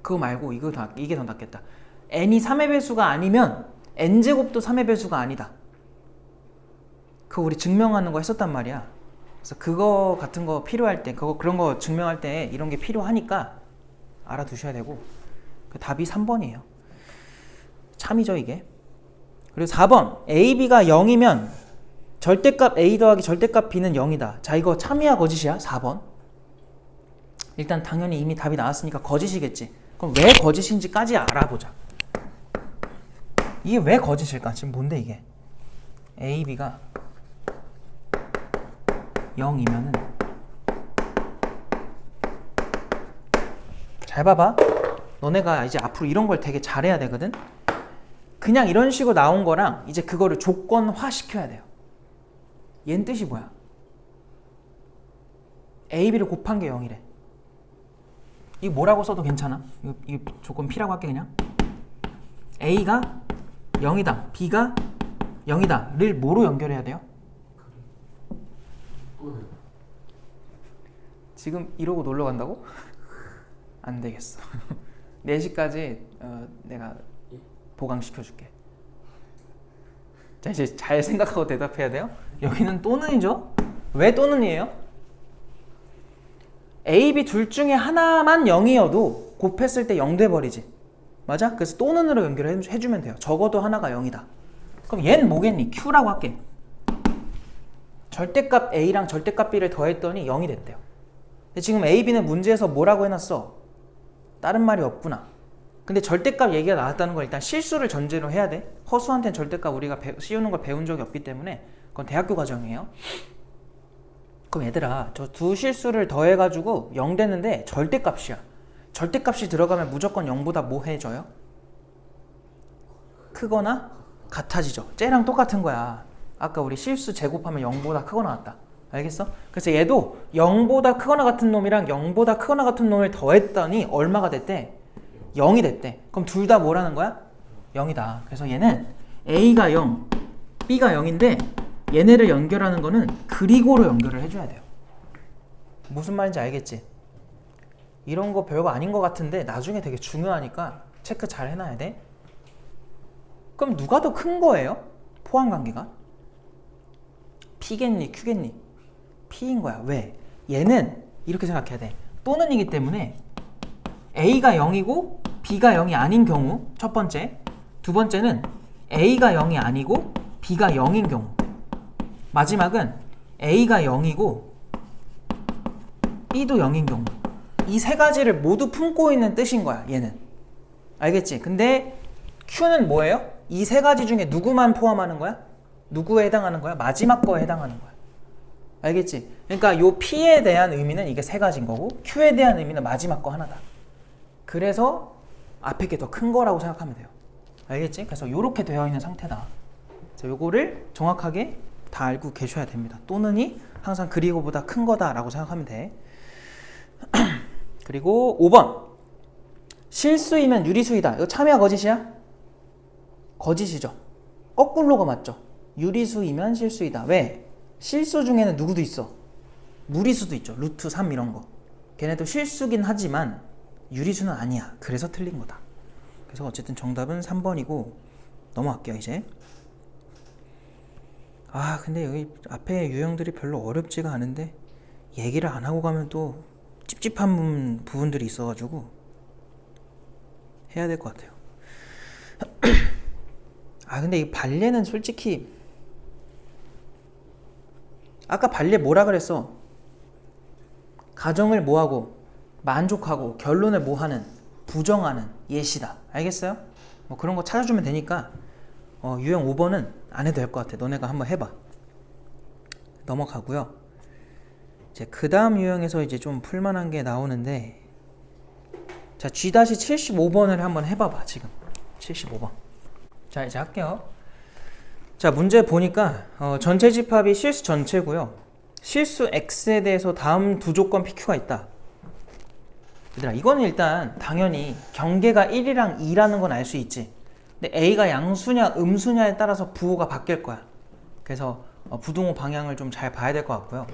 [SPEAKER 1] 그거 말고 이게 더 낫겠다. n이 3의 배수가 아니면 n제곱도 3의 배수가 아니다. 그거 우리 증명하는 거 했었단 말이야. 그래서 그거 같은 거 필요할 때 그런 거 증명할 때 이런 게 필요하니까 알아두셔야 되고. 그 답이 3번이에요. 참이죠 이게. 그리고 4번 a, b가 0이면 절대값 a 더하기 절대값 b는 0이다. 자, 이거 참이야 거짓이야? 4번. 일단 당연히 이미 답이 나왔으니까 거짓이겠지. 그럼 왜 거짓인지까지 알아보자. 이게 왜 거짓일까? 지금 뭔데 이게? a, b가 0이면은 잘 봐봐. 너네가 이제 앞으로 이런 걸 되게 잘해야 되거든. 그냥 이런 식으로 나온 거랑 이제 그거를 조건화 시켜야 돼요. 얘는 뜻이 뭐야? a, b를 곱한 게 0이래. 이거 뭐라고 써도 괜찮아. 이거 조건 P라고 할게 그냥. A가 0이다. B가 0이다. 를 뭐로 연결해야 돼요? 지금 이러고 놀러 간다고? 안 되겠어. 4시까지 내가 보강시켜줄게. 자, 이제 잘 생각하고 대답해야 돼요. 여기는 또는이죠? 왜 또는이에요? A, B 둘 중에 하나만 0이어도 곱했을 때 0 돼버리지. 맞아? 그래서 또는으로 연결해주면 돼요. 적어도 하나가 0이다. 그럼 얘는 뭐겠니? Q라고 할게. 절대값 A랑 절대값 B를 더했더니 0이 됐대요. 근데 지금 A, B는 문제에서 뭐라고 해놨어? 다른 말이 없구나. 근데 절대값 얘기가 나왔다는 걸 일단 실수를 전제로 해야 돼. 허수한테는 절대값 우리가 씌우는 걸 배운 적이 없기 때문에 그건 대학교 과정이에요. 그럼 얘들아, 저 두 실수를 더해가지고 0 됐는데 절대값이야. 절대값이 들어가면 무조건 0보다 뭐 해줘요? 크거나 같아지죠. 쟤랑 똑같은 거야. 아까 우리 실수 제곱하면 0보다 크거나 같다. 알겠어? 그래서 얘도 0보다 크거나 같은 놈이랑 0보다 크거나 같은 놈을 더했더니 얼마가 됐대? 0이 됐대. 그럼 둘 다 뭐라는 거야? 0이다. 그래서 얘는 A가 0, B가 0인데 얘네를 연결하는 거는 그리고로 연결을 해줘야 돼요. 무슨 말인지 알겠지? 이런 거 별거 아닌 것 같은데 나중에 되게 중요하니까 체크 잘 해놔야 돼. 그럼 누가 더 큰 거예요? 포함관계가? P겠니? Q겠니? P인 거야. 왜? 얘는 이렇게 생각해야 돼. 또는이기 때문에 A가 0이고 B가 0이 아닌 경우 첫 번째. 두 번째는 A가 0이 아니고 B가 0인 경우. 마지막은 A가 0이고 B도 0인 경우. 이 세 가지를 모두 품고 있는 뜻인 거야, 얘는. 알겠지? 근데 Q는 뭐예요? 이 세 가지 중에 누구만 포함하는 거야? 누구에 해당하는 거야? 마지막 거에 해당하는 거야. 알겠지? 그러니까 요 P에 대한 의미는 이게 세 가지인 거고 Q에 대한 의미는 마지막 거 하나다. 그래서 앞에 게 더 큰 거라고 생각하면 돼요. 알겠지? 그래서 요렇게 되어 있는 상태다. 그래서 요거를 정확하게 다 알고 계셔야 됩니다. 또는이 항상 그리고보다 큰 거다라고 생각하면 돼. 그리고 5번. 실수이면 유리수이다. 이거 참이야 거짓이야? 거짓이죠. 거꾸로가 맞죠. 유리수이면 실수이다. 왜? 실수 중에는 누구도 있어? 무리수도 있죠. 루트 3 이런 거. 걔네도 실수긴 하지만 유리수는 아니야. 그래서 틀린 거다. 그래서 어쨌든 정답은 3번이고 넘어갈게요 이제. 아 근데 여기 앞에 유형들이 별로 어렵지가 않은데 얘기를 안 하고 가면 또 찝찝한 부분들이 있어가지고 해야 될 것 같아요. 아 근데 이 발레는 솔직히 아까 발레 뭐라 그랬어? 가정을 뭐하고 만족하고 결론을 뭐하는 부정하는 예시다. 알겠어요? 뭐 그런 거 찾아주면 되니까 유형 5번은 안 해도 될 것 같아. 너네가 한번 해봐. 넘어가고요. 이제 그 다음 유형에서 이제 좀 풀만한 게 나오는데 자 G-75번을 한번 해봐봐. 지금 75번. 자 이제 할게요. 자 문제 보니까 전체 집합이 실수 전체고요. 실수 X에 대해서 다음 두 조건 PQ가 있다. 얘들아 이거는 일단 당연히 경계가 1이랑 2라는 건 알 수 있지. 근데 A가 양수냐 음수냐에 따라서 부호가 바뀔 거야. 그래서 부등호 방향을 좀 잘 봐야 될 것 같고요.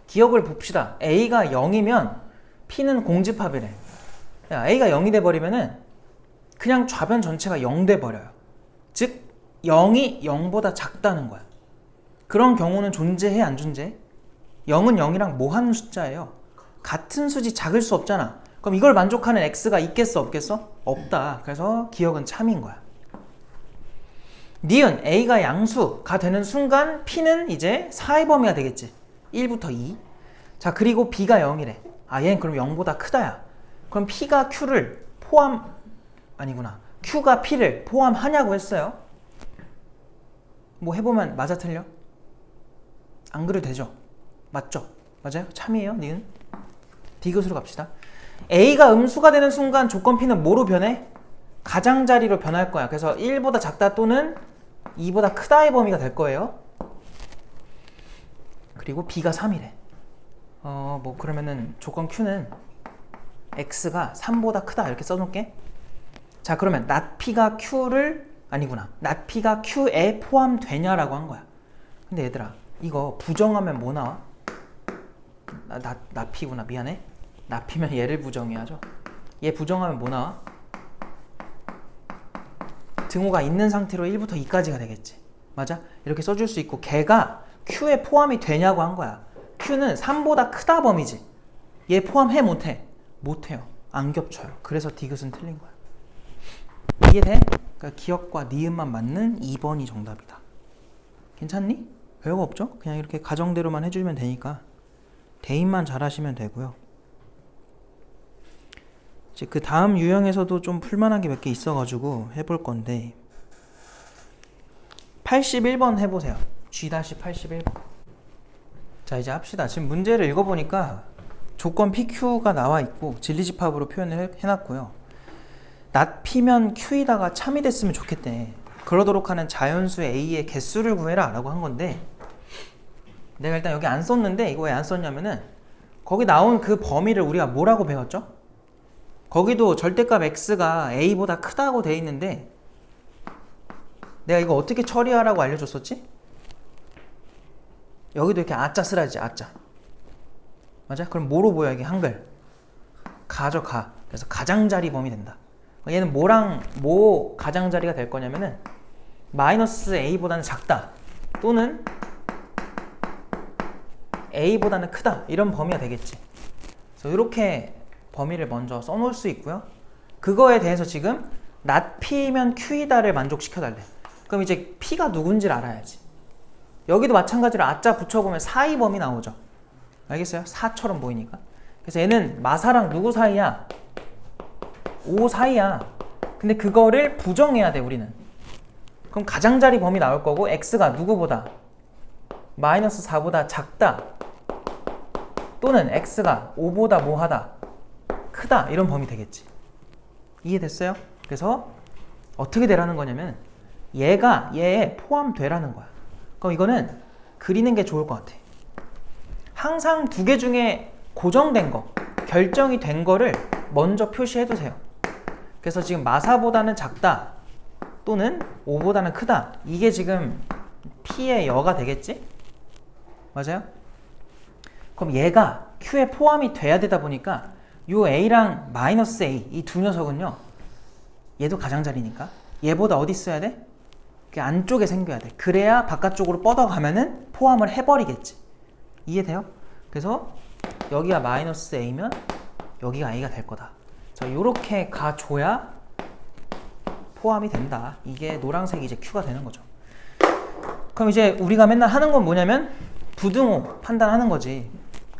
[SPEAKER 1] 기억을 봅시다. A가 0이면 P는 공집합이래. A가 0이 돼버리면은 그냥 좌변 전체가 0 돼버려요. 즉 0이 0보다 작다는 거야. 그런 경우는 존재해 안 존재해? 0은 0이랑 뭐 하는 숫자예요? 같은 수지 작을 수 없잖아. 그럼 이걸 만족하는 X가 있겠어 없겠어? 없다. 그래서 기억은 참인 거야. 니은 A가 양수가 되는 순간 P는 이제 4의 범위가 되겠지. 1부터 2. 자 그리고 B가 0이래. 아 얘는 그럼 0보다 크다야. 그럼 P가 Q를 아니구나. Q가 P를 포함하냐고 했어요. 뭐 해보면 맞아 틀려? 안 그래도 되죠? 맞죠? 맞아요? 참이에요? 니은? D것으로 갑시다. A가 음수가 되는 순간 조건 P는 뭐로 변해? 가장자리로 변할 거야. 그래서 1보다 작다 또는 2보다 크다의 범위가 될 거예요. 그리고 B가 3이래. 뭐 그러면은 조건 Q는 X가 3보다 크다 이렇게 써놓을게. 자 그러면 not P가 Q를 아니구나. not P가 Q에 포함되냐라고 한 거야. 근데 얘들아 이거 부정하면 뭐 나와? not P구나. 미안해. not P면 얘를 부정해야죠. 얘 부정하면 뭐 나와? 등호가 있는 상태로 1부터 2까지가 되겠지. 맞아? 이렇게 써줄 수 있고 걔가 Q에 포함이 되냐고 한 거야. Q는 3보다 크다 범위지. 얘 포함해 못해? 못해요. 안 겹쳐요. 그래서 디귿은 틀린 거야. 이해돼? 그러니까 기억과 니은만 맞는 2번이 정답이다. 괜찮니? 별거 없죠? 그냥 이렇게 가정대로만 해주면 되니까 대입만 잘하시면 되고요. 이제 그 다음 유형에서도 좀 풀만한 게 몇 개 있어가지고 해볼 건데 81번 해보세요. G-81번. 자 이제 합시다. 지금 문제를 읽어보니까 조건 PQ가 나와 있고 진리집합으로 표현을 해놨고요. not P면 Q이다가 참이 됐으면 좋겠대. 그러도록 하는 자연수 A의 개수를 구해라 라고 한 건데 내가 일단 여기 안 썼는데 이거 왜 안 썼냐면은 거기 나온 그 범위를 우리가 뭐라고 배웠죠? 거기도 절대값 X가 A보다 크다고 돼 있는데 내가 이거 어떻게 처리하라고 알려줬었지? 여기도 이렇게 아짜 쓰라지. 아짜. 맞아? 그럼 뭐로 보여 이게 한글? 가죠 가. 그래서 가장자리 범위 된다. 얘는 뭐랑 뭐 가장자리가 될 거냐면은 마이너스 A보다는 작다 또는 A보다는 크다 이런 범위가 되겠지. 그래서 이렇게 범위를 먼저 써놓을 수 있고요. 그거에 대해서 지금 not P면 Q이다를 만족시켜달래. 그럼 이제 P가 누군지를 알아야지. 여기도 마찬가지로 아짜 붙여보면 4의 범위 나오죠. 알겠어요? 4처럼 보이니까. 그래서 얘는 마사랑 누구 사이야? 5 사이야. 근데 그거를 부정해야 돼 우리는. 그럼 가장자리 범위 나올 거고 x가 누구보다? 마이너스 4보다 작다. 또는 x가 5보다 뭐하다? 크다. 이런 범위 되겠지. 이해됐어요? 그래서 어떻게 되라는 거냐면 얘가 얘에 포함되라는 거야. 그럼 이거는 그리는 게 좋을 것 같아. 항상 두 개 중에 고정된 거, 결정이 된 거를 먼저 표시해 두세요. 그래서 지금 마사보다는 작다 또는 5보다는 크다. 이게 지금 P의 여가 되겠지? 맞아요? 그럼 얘가 Q에 포함이 돼야 되다 보니까 요 A랑 마이너스 A 이 두 녀석은요, 얘도 가장자리니까 얘보다 어디 있어야 돼? 그 안쪽에 생겨야 돼. 그래야 바깥쪽으로 뻗어가면은 포함을 해버리겠지. 이해돼요? 그래서 여기가 마이너스 A면 여기가 A가 될 거다. 자, 요렇게 가줘야 포함이 된다. 이게 노란색이 이제 Q가 되는 거죠. 그럼 이제 우리가 맨날 하는 건 뭐냐면 부등호 판단하는 거지.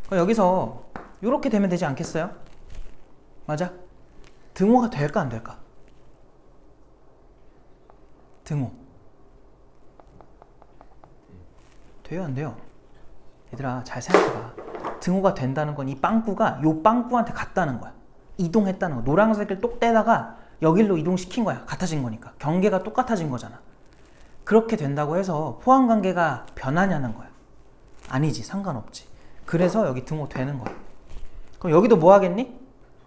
[SPEAKER 1] 그럼 여기서 요렇게 되면 되지 않겠어요? 맞아? 등호가 될까 안 될까? 등호 돼요 안 돼요? 얘들아 잘 생각해봐. 등호가 된다는 건 이 빵꾸가 요 빵꾸한테 갔다는 거야. 이동했다는 거야. 노란색을 똑 떼다가 여기로 이동시킨 거야. 같아진 거니까. 경계가 똑같아진 거잖아. 그렇게 된다고 해서 포함관계가 변하냐는 거야. 아니지. 상관없지. 그래서 여기 등호 되는 거야. 그럼 여기도 뭐 하겠니?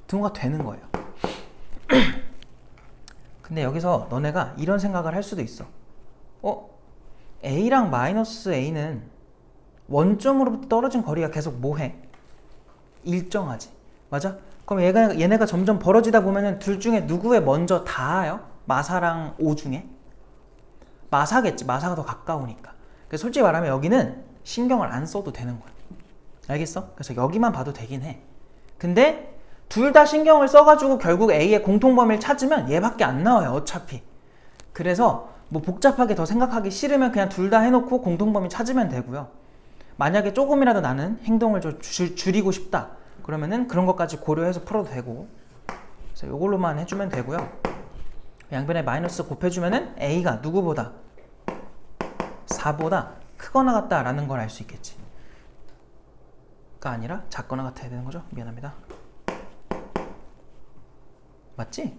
[SPEAKER 1] 등호가 되는 거예요. 근데 여기서 너네가 이런 생각을 할 수도 있어. A랑 마이너스 A는 원점으로부터 떨어진 거리가 계속 뭐해? 일정하지. 맞아? 그럼 얘네가 점점 벌어지다 보면은 둘 중에 누구에 먼저 닿아요? 마사랑 O 중에? 마사겠지. 마사가 더 가까우니까. 그래서 솔직히 말하면 여기는 신경을 안 써도 되는 거야. 알겠어? 그래서 여기만 봐도 되긴 해. 근데 둘 다 신경을 써가지고 결국 A의 공통범위를 찾으면 얘밖에 안 나와요. 어차피. 그래서 뭐 복잡하게 더 생각하기 싫으면 그냥 둘 다 해놓고 공통범위 찾으면 되고요. 만약에 조금이라도 나는 행동을 좀 줄이고 싶다. 그러면은 그런 것까지 고려해서 풀어도 되고. 그래서 이걸로만 해주면 되고요. 양변에 마이너스 곱해주면은 A가 누구보다? 4보다 크거나 같다라는 걸 알 수 있겠지. 가 아니라 작거나 같아야 되는 거죠? 미안합니다. 맞지?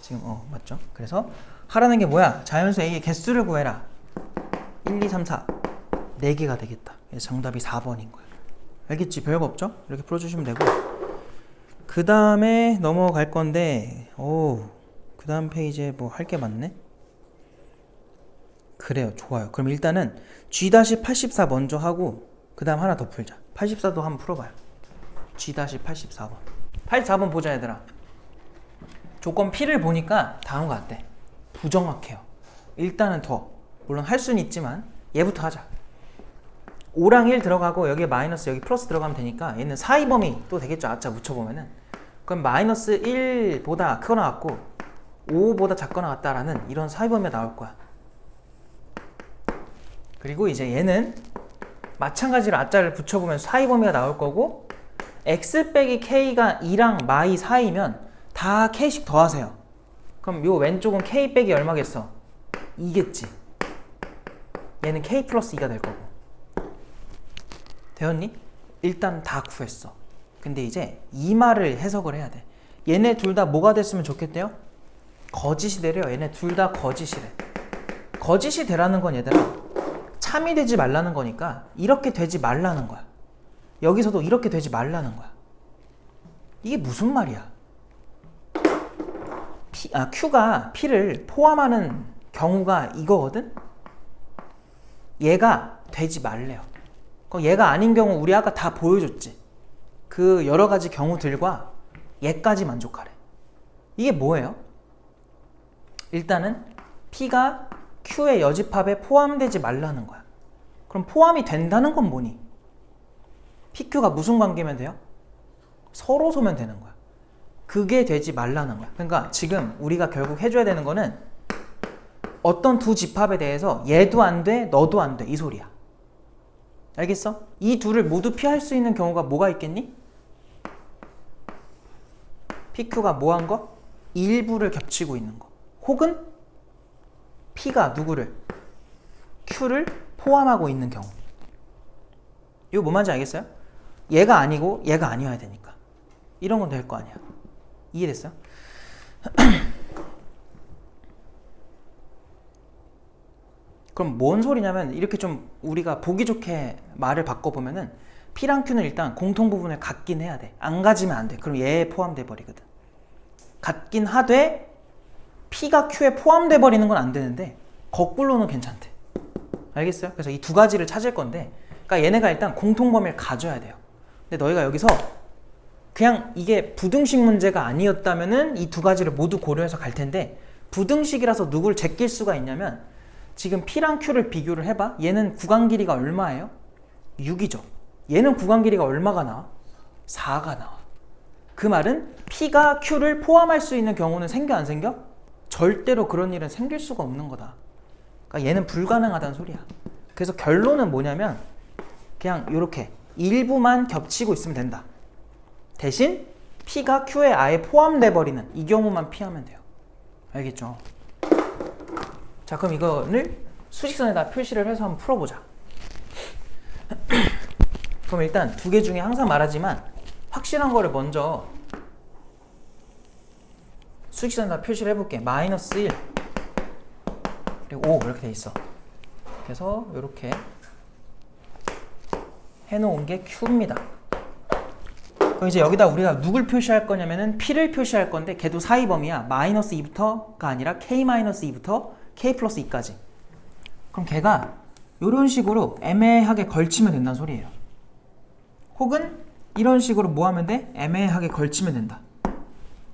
[SPEAKER 1] 지금 맞죠? 그래서 하라는 게 뭐야? 자연수 A의 개수를 구해라. 1, 2, 3, 4 4개가 되겠다. 그래서 정답이 4번인 거야. 알겠지? 별거 없죠? 이렇게 풀어주시면 되고, 그 다음에 넘어갈 건데 그 다음 페이지에 뭐 할 게 많네? 그래요. 좋아요. 그럼 일단은 G-84 먼저 하고 그 다음 하나 더 풀자. 84도 한번 풀어봐요. G-84번 84번 보자 얘들아. 조건 P를 보니까 다음과 같대. 부정확해요. 일단은 더 물론 할 수는 있지만 얘부터 하자. 5랑 1 들어가고 여기에 마이너스 여기 플러스 들어가면 되니까 얘는 사이 범위 또 되겠죠. 아짜 묻혀보면은. 그럼 마이너스 1보다 크거나 같고 5보다 작거나 같다라는 이런 사이 범위가 나올 거야. 그리고 이제 얘는 마찬가지로 아짜를 붙여보면 사이 범위가 나올 거고, x 빼기 k가 2랑 마이 사이면 다 k씩 더하세요. 그럼 요 왼쪽은 k 빼기 얼마겠어? 2겠지. 얘는 k 플러스 2가 될 거고. 되었니? 일단 다 구했어. 근데 이제 이 말을 해석을 해야 돼. 얘네 둘 다 뭐가 됐으면 좋겠대요? 거짓이 되래요. 얘네 둘 다 거짓이래. 거짓이 되라는 건 얘들아 참이 되지 말라는 거니까 이렇게 되지 말라는 거야. 여기서도 이렇게 되지 말라는 거야. 이게 무슨 말이야? Q가 P를 포함하는 경우가 이거거든? 얘가 되지 말래요. 그럼 얘가 아닌 경우 우리 아까 다 보여줬지? 그 여러 가지 경우들과 얘까지 만족하래. 이게 뭐예요? 일단은 P가 Q의 여집합에 포함되지 말라는 거야. 그럼 포함이 된다는 건 뭐니? PQ가 무슨 관계면 돼요? 서로 소면 되는 거야. 그게 되지 말라는 거야. 그러니까 지금 우리가 결국 해줘야 되는 거는 어떤 두 집합에 대해서 얘도 안 돼, 너도 안 돼. 이 소리야. 알겠어? 이 둘을 모두 피할 수 있는 경우가 뭐가 있겠니? PQ가 뭐 한 거? 일부를 겹치고 있는 거. 혹은 P가 누구를? Q를 포함하고 있는 경우. 이거 뭐 말인지 알겠어요? 얘가 아니고 얘가 아니어야 되니까. 이런 건 될 거 아니야. 이해됐어요? 그럼 뭔 소리냐면 이렇게 좀 우리가 보기 좋게 말을 바꿔보면은 P랑 Q는 일단 공통 부분을 갖긴 해야 돼. 안 가지면 안 돼. 그럼 얘에 포함돼 버리거든. 갖긴 하되 P가 Q에 포함돼 버리는 건 안 되는데 거꾸로는 괜찮대. 알겠어요? 그래서 이 두 가지를 찾을 건데, 그러니까 얘네가 일단 공통 범위를 가져야 돼요. 근데 너희가 여기서 그냥 이게 부등식 문제가 아니었다면은 이 두 가지를 모두 고려해서 갈 텐데, 부등식이라서 누굴 제낄 수가 있냐면 지금 P랑 Q를 비교를 해봐. 얘는 구간 길이가 얼마예요? 6이죠. 얘는 구간 길이가 얼마가 나와? 4가 나와. 그 말은 P가 Q를 포함할 수 있는 경우는 생겨 안 생겨? 절대로 그런 일은 생길 수가 없는 거다. 그러니까 얘는 불가능하다는 소리야. 그래서 결론은 뭐냐면 그냥 이렇게 일부만 겹치고 있으면 된다. 대신 P가 Q에 아예 포함돼 버리는 이 경우만 피하면 돼요. 알겠죠? 자, 그럼 이거를 수직선에다 표시를 해서 한번 풀어보자. 그럼 일단 두 개 중에 항상 말하지만 확실한 거를 먼저 수직선에다 표시를 해볼게. 마이너스 1 그리고 5 이렇게 돼 있어. 그래서 이렇게 해놓은 게 Q입니다. 그럼 이제 여기다 우리가 누굴 표시할 거냐면은 P를 표시할 건데 걔도 사이범위야. 마이너스 2부터가 아니라 K-2부터 K 플러스 2까지. 그럼 걔가 이런 식으로 애매하게 걸치면 된다는 소리예요. 혹은 이런 식으로 뭐 하면 돼? 애매하게 걸치면 된다.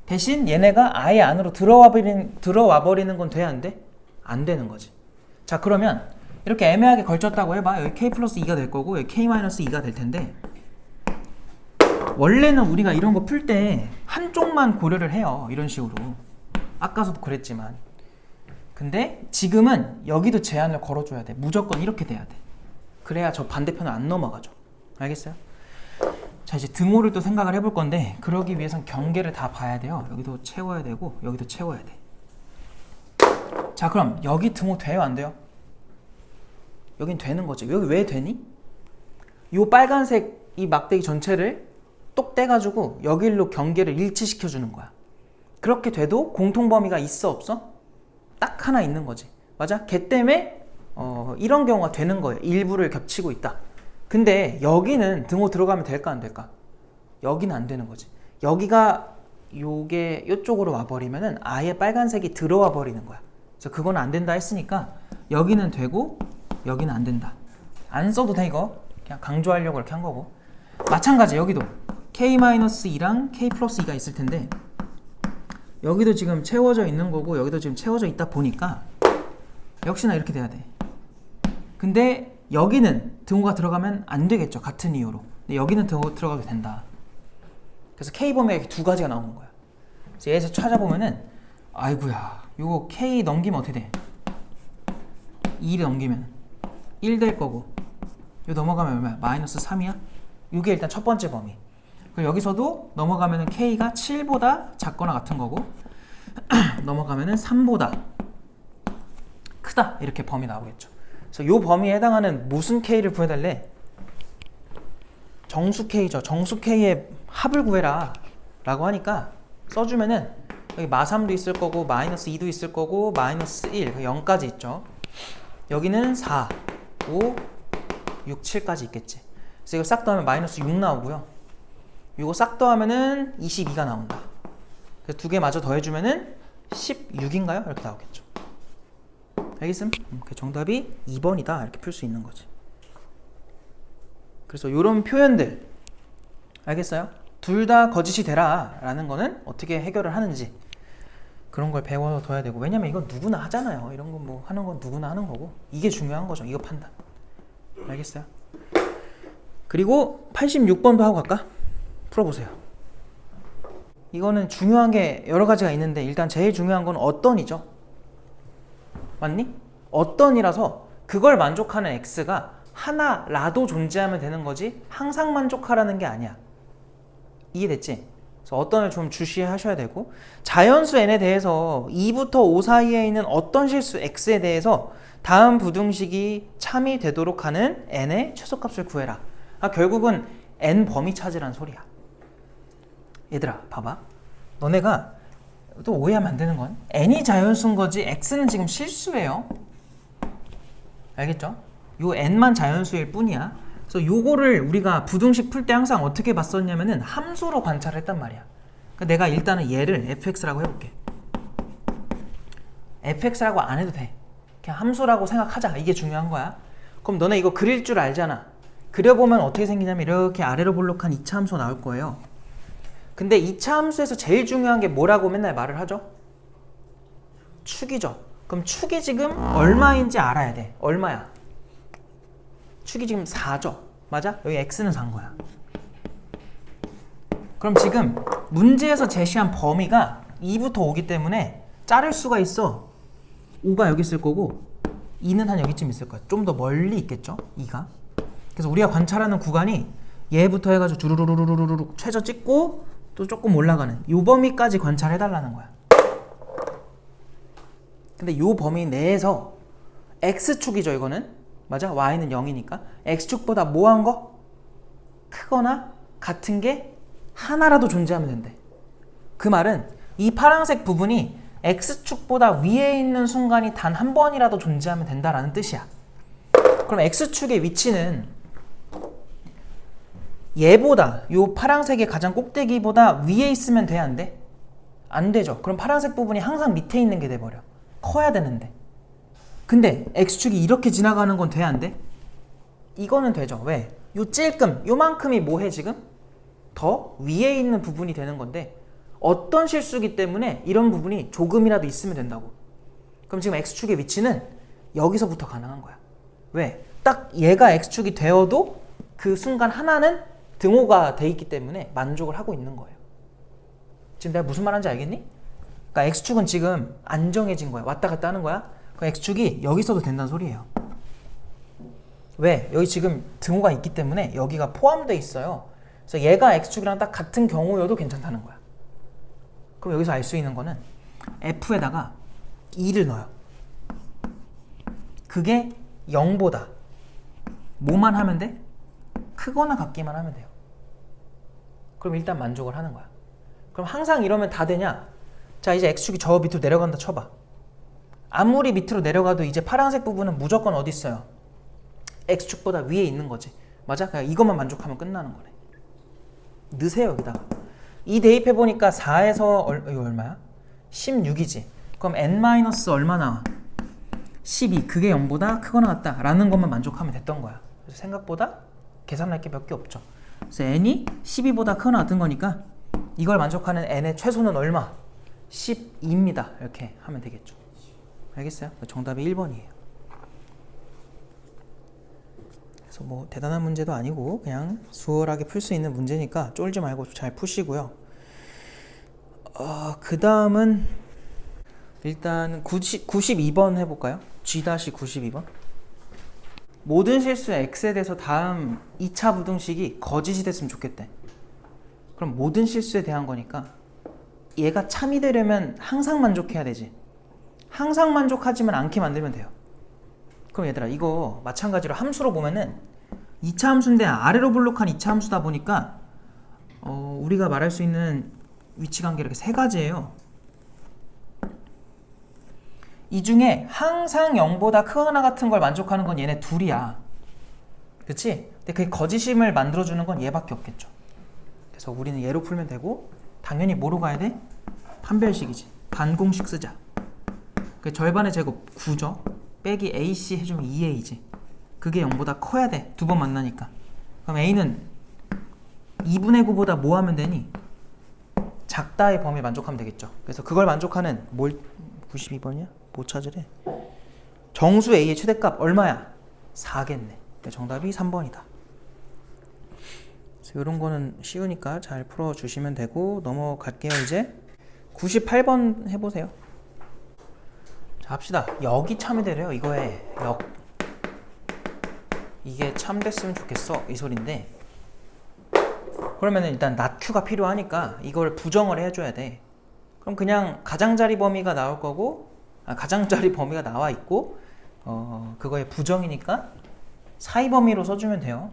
[SPEAKER 1] 대신 얘네가 아예 안으로 들어와 버리는 건 돼? 안 돼? 안 되는 거지. 자, 그러면 이렇게 애매하게 걸쳤다고 해봐. 여기 K 플러스 2가 될 거고 여기 K 마이너스 2가 될 텐데, 원래는 우리가 이런 거 풀 때 한쪽만 고려를 해요. 이런 식으로. 아까서도 그랬지만. 근데 지금은 여기도 제한을 걸어줘야 돼. 무조건 이렇게 돼야 돼. 그래야 저 반대편을 안 넘어가죠. 알겠어요? 자, 이제 등호를 또 생각을 해볼 건데, 그러기 위해선 경계를 다 봐야 돼요. 여기도 채워야 되고 여기도 채워야 돼. 자, 그럼 여기 등호 돼요 안 돼요? 여긴 되는 거지. 여기 왜 되니? 이 빨간색 이 막대기 전체를 똑 떼가지고 여기로 경계를 일치시켜 주는 거야. 그렇게 돼도 공통 범위가 있어 없어? 딱 하나 있는 거지. 맞아? 걔 때문에 이런 경우가 되는 거예요. 일부를 겹치고 있다. 근데 여기는 등호 들어가면 될까 안 될까? 여기는 안 되는 거지. 여기가 요게 요쪽으로 와버리면은 아예 빨간색이 들어와 버리는 거야. 그래서 그건 안 된다 했으니까 여기는 되고 여기는 안 된다. 안 써도 돼. 이거 그냥 강조하려고 이렇게 한 거고. 마찬가지 여기도 K-2랑 K 플러스 2가 있을 텐데, 여기도 지금 채워져 있는 거고 여기도 지금 채워져 있다 보니까 역시나 이렇게 돼야 돼. 근데 여기는 등호가 들어가면 안 되겠죠. 같은 이유로. 근데 여기는 등호가 들어가도 된다. 그래서 K 범위가 이렇게 두 가지가 나오는 거야. 그래서 얘에서 찾아보면은 아이고야, 이거 K 넘기면 어떻게 돼? 2 넘기면 1 될 거고, 이거 넘어가면 얼마야? 마이너스 3이야? 이게 일단 첫 번째 범위. 그리고 여기서도 넘어가면은 K가 7보다 작거나 같은 거고 넘어가면은 3보다 크다, 이렇게 범위 나오겠죠. 그래서 이 범위에 해당하는 무슨 K를 구해달래? 정수 K죠. 정수 K의 합을 구해라 라고 하니까 써주면은 여기 마3도 있을 거고 마이너스 2도 있을 거고 마이너스 1, 0까지 있죠. 여기는 4, 5, 6, 7까지 있겠지. 그래서 이거 싹 더하면 마이너스 6 나오고요. 이거 싹 더하면은 22가 나온다. 그래서 두 개 마저 더해주면은 16인가요? 이렇게 나오겠죠. 알겠음? 정답이 2번이다. 이렇게 풀 수 있는 거지. 그래서 이런 표현들, 알겠어요? 둘 다 거짓이 되라 라는 거는 어떻게 해결을 하는지 그런 걸 배워둬야 되고, 왜냐면 이건 누구나 하잖아요. 이런 거 뭐 하는 건 누구나 하는 거고, 이게 중요한 거죠. 이거 판단. 알겠어요? 그리고 86번도 하고 갈까? 풀어보세요. 이거는 중요한 게 여러 가지가 있는데 일단 제일 중요한 건 어떤이죠. 맞니? 어떤이라서 그걸 만족하는 x가 하나라도 존재하면 되는 거지 항상 만족하라는 게 아니야. 이해됐지? 그래서 어떤 을 좀 주시하셔야 되고, 자연수 n에 대해서 2부터 5 사이에 있는 어떤 실수 x에 대해서 다음 부등식이 참이 되도록 하는 n의 최소값을 구해라. 결국은 n 범위 찾으란 소리야. 얘들아 봐봐, 너네가 또 오해하면 안 되는 건 n이 자연수인 거지 x는 지금 실수예요. 알겠죠? 요 n만 자연수일 뿐이야. 그래서 요거를 우리가 부등식 풀 때 항상 어떻게 봤었냐면은 함수로 관찰을 했단 말이야. 그러니까 내가 일단은 얘를 fx라고 해볼게. fx라고 안 해도 돼. 그냥 함수라고 생각하자. 이게 중요한 거야. 그럼 너네 이거 그릴 줄 알잖아. 그려보면 어떻게 생기냐면 이렇게 아래로 볼록한 2차 함수가 나올 거예요. 근데 2차 함수에서 제일 중요한 게 뭐라고 맨날 말을 하죠? 축이죠. 그럼 축이 지금 얼마인지 알아야 돼. 얼마야? 축이 지금 4죠. 맞아? 여기 x는 4인 거야. 그럼 지금 문제에서 제시한 범위가 2부터 5기 때문에 자를 수가 있어. 5가 여기 있을 거고 2는 한 여기쯤 있을 거야. 좀 더 멀리 있겠죠? 2가. 그래서 우리가 관찰하는 구간이 얘부터 해가지고 주르르르르르 최저 찍고 또 조금 올라가는 요 범위까지 관찰해달라는 거야. 근데 요 범위 내에서 x축이죠 이거는. 맞아? y는 0이니까 x축보다 뭐한 거? 크거나 같은 게 하나라도 존재하면 된대. 그 말은 이 파란색 부분이 x축보다 위에 있는 순간이 단 한 번이라도 존재하면 된다라는 뜻이야. 그럼 x축의 위치는 얘보다 요 파란색의 가장 꼭대기보다 위에 있으면 돼, 안 돼? 안 되죠. 그럼 파란색 부분이 항상 밑에 있는 게 돼버려. 커야 되는데. 근데 x축이 이렇게 지나가는 건 돼, 안 돼? 이거는 되죠. 왜? 요 찔끔, 요만큼이 뭐해 지금? 더 위에 있는 부분이 되는 건데 어떤 실수기 때문에 이런 부분이 조금이라도 있으면 된다고. 그럼 지금 x축의 위치는 여기서부터 가능한 거야. 왜? 딱 얘가 x축이 되어도 그 순간 하나는 등호가 돼 있기 때문에 만족을 하고 있는 거예요. 지금 내가 무슨 말 하는지 알겠니? 그러니까 x축은 지금 안정해진 거야. 왔다 갔다 하는 거야. 그 x축이 여기 있어도 된다는 소리예요. 왜? 여기 지금 등호가 있기 때문에 여기가 포함되어 있어요. 그래서 얘가 x축이랑 딱 같은 경우여도 괜찮다는 거야. 그럼 여기서 알 수 있는 거는 f에다가 2를 넣어요. 그게 0보다 뭐만 하면 돼? 크거나 같기만 하면 돼요. 그럼 일단 만족을 하는 거야. 그럼 항상 이러면 다 되냐? 자, 이제 x축이 저 밑으로 내려간다 쳐봐. 아무리 밑으로 내려가도 이제 파란색 부분은 무조건 어디 있어요? x축보다 위에 있는 거지. 맞아? 그냥 이것만 만족하면 끝나는 거네. 넣으세요 여기다가. 2 대입해보니까 4에서 이거 얼마야? 16이지. 그럼 n- 얼마 나와? 12. 그게 0보다 크거나 같다 라는 것만 만족하면 됐던 거야. 그래서 생각보다 계산할 게 몇 개 없죠. 그래서 n이 12보다 크거나 같은 거니까 이걸 만족하는 n의 최소는 얼마? 12입니다. 이렇게 하면 되겠죠. 알겠어요? 정답이 1번이에요. 그래서 뭐 대단한 문제도 아니고 그냥 수월하게 풀 수 있는 문제니까 쫄지 말고 잘 푸시고요. 그 다음은 일단 92번 해볼까요? G-92번. 모든 실수의 x에 대해서 다음 2차 부등식이 거짓이 됐으면 좋겠대. 그럼 모든 실수에 대한 거니까 얘가 참이 되려면 항상 만족해야 되지. 항상 만족하지만 않게 만들면 돼요. 그럼 얘들아 이거 마찬가지로 함수로 보면은 2차 함수인데 아래로 볼록한 2차 함수다 보니까 우리가 말할 수 있는 위치관계 이렇게 세 가지예요. 이 중에 항상 0보다 크거나 같은 걸 만족하는 건 얘네 둘이야. 그치? 근데 그 거짓임을 만들어주는 건 얘밖에 없겠죠. 그래서 우리는 얘로 풀면 되고 당연히 뭐로 가야 돼? 판별식이지. 반공식 쓰자. 그 절반의 제곱 9죠. 빼기 AC 해주면 2A지. 그게 0보다 커야 돼. 두 번 만나니까. 그럼 A는 2분의 9보다 뭐 하면 되니? 작다의 범위에 만족하면 되겠죠. 그래서 그걸 만족하는 92번이야? 뭐 찾으래? 정수 A의 최대값 얼마야? 4겠네. 정답이 3번이다. 이런 거는 쉬우니까 잘 풀어주시면 되고 넘어갈게요. 이제 98번 해보세요. 자, 합시다. 역이 참이 되래요. 이거에 역. 이게 참 됐으면 좋겠어. 이 소린데. 그럼 그러면 일단 낫q가 필요하니까 이걸 부정을 해줘야 돼. 그럼 그냥 가장자리 범위가 나올 거고, 가장자리 범위가 나와 있고, 그거의 부정이니까 사이 범위로 써주면 돼요.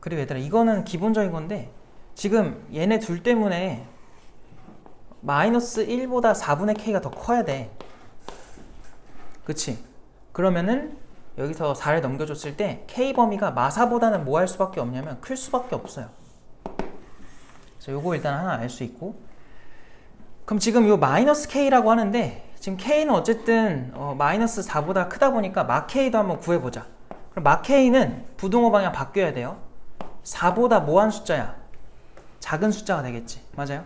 [SPEAKER 1] 그리고 얘들아, 이거는 기본적인 건데 지금 얘네 둘 때문에 마이너스 1보다 4분의 k가 더 커야 돼. 그치? 그러면은 여기서 4를 넘겨줬을 때 k 범위가 마사보다는 뭐 할 수밖에 없냐면 클 수밖에 없어요. 그래서 요거 일단 하나 알 수 있고, 그럼 지금 요 마이너스 k라고 하는데 지금 k는 어쨌든 마이너스 4보다 크다 보니까 마 k도 한번 구해보자. 그럼 마 k는 부등호 방향 바뀌어야 돼요. 4보다 뭐한 숫자야? 작은 숫자가 되겠지. 맞아요?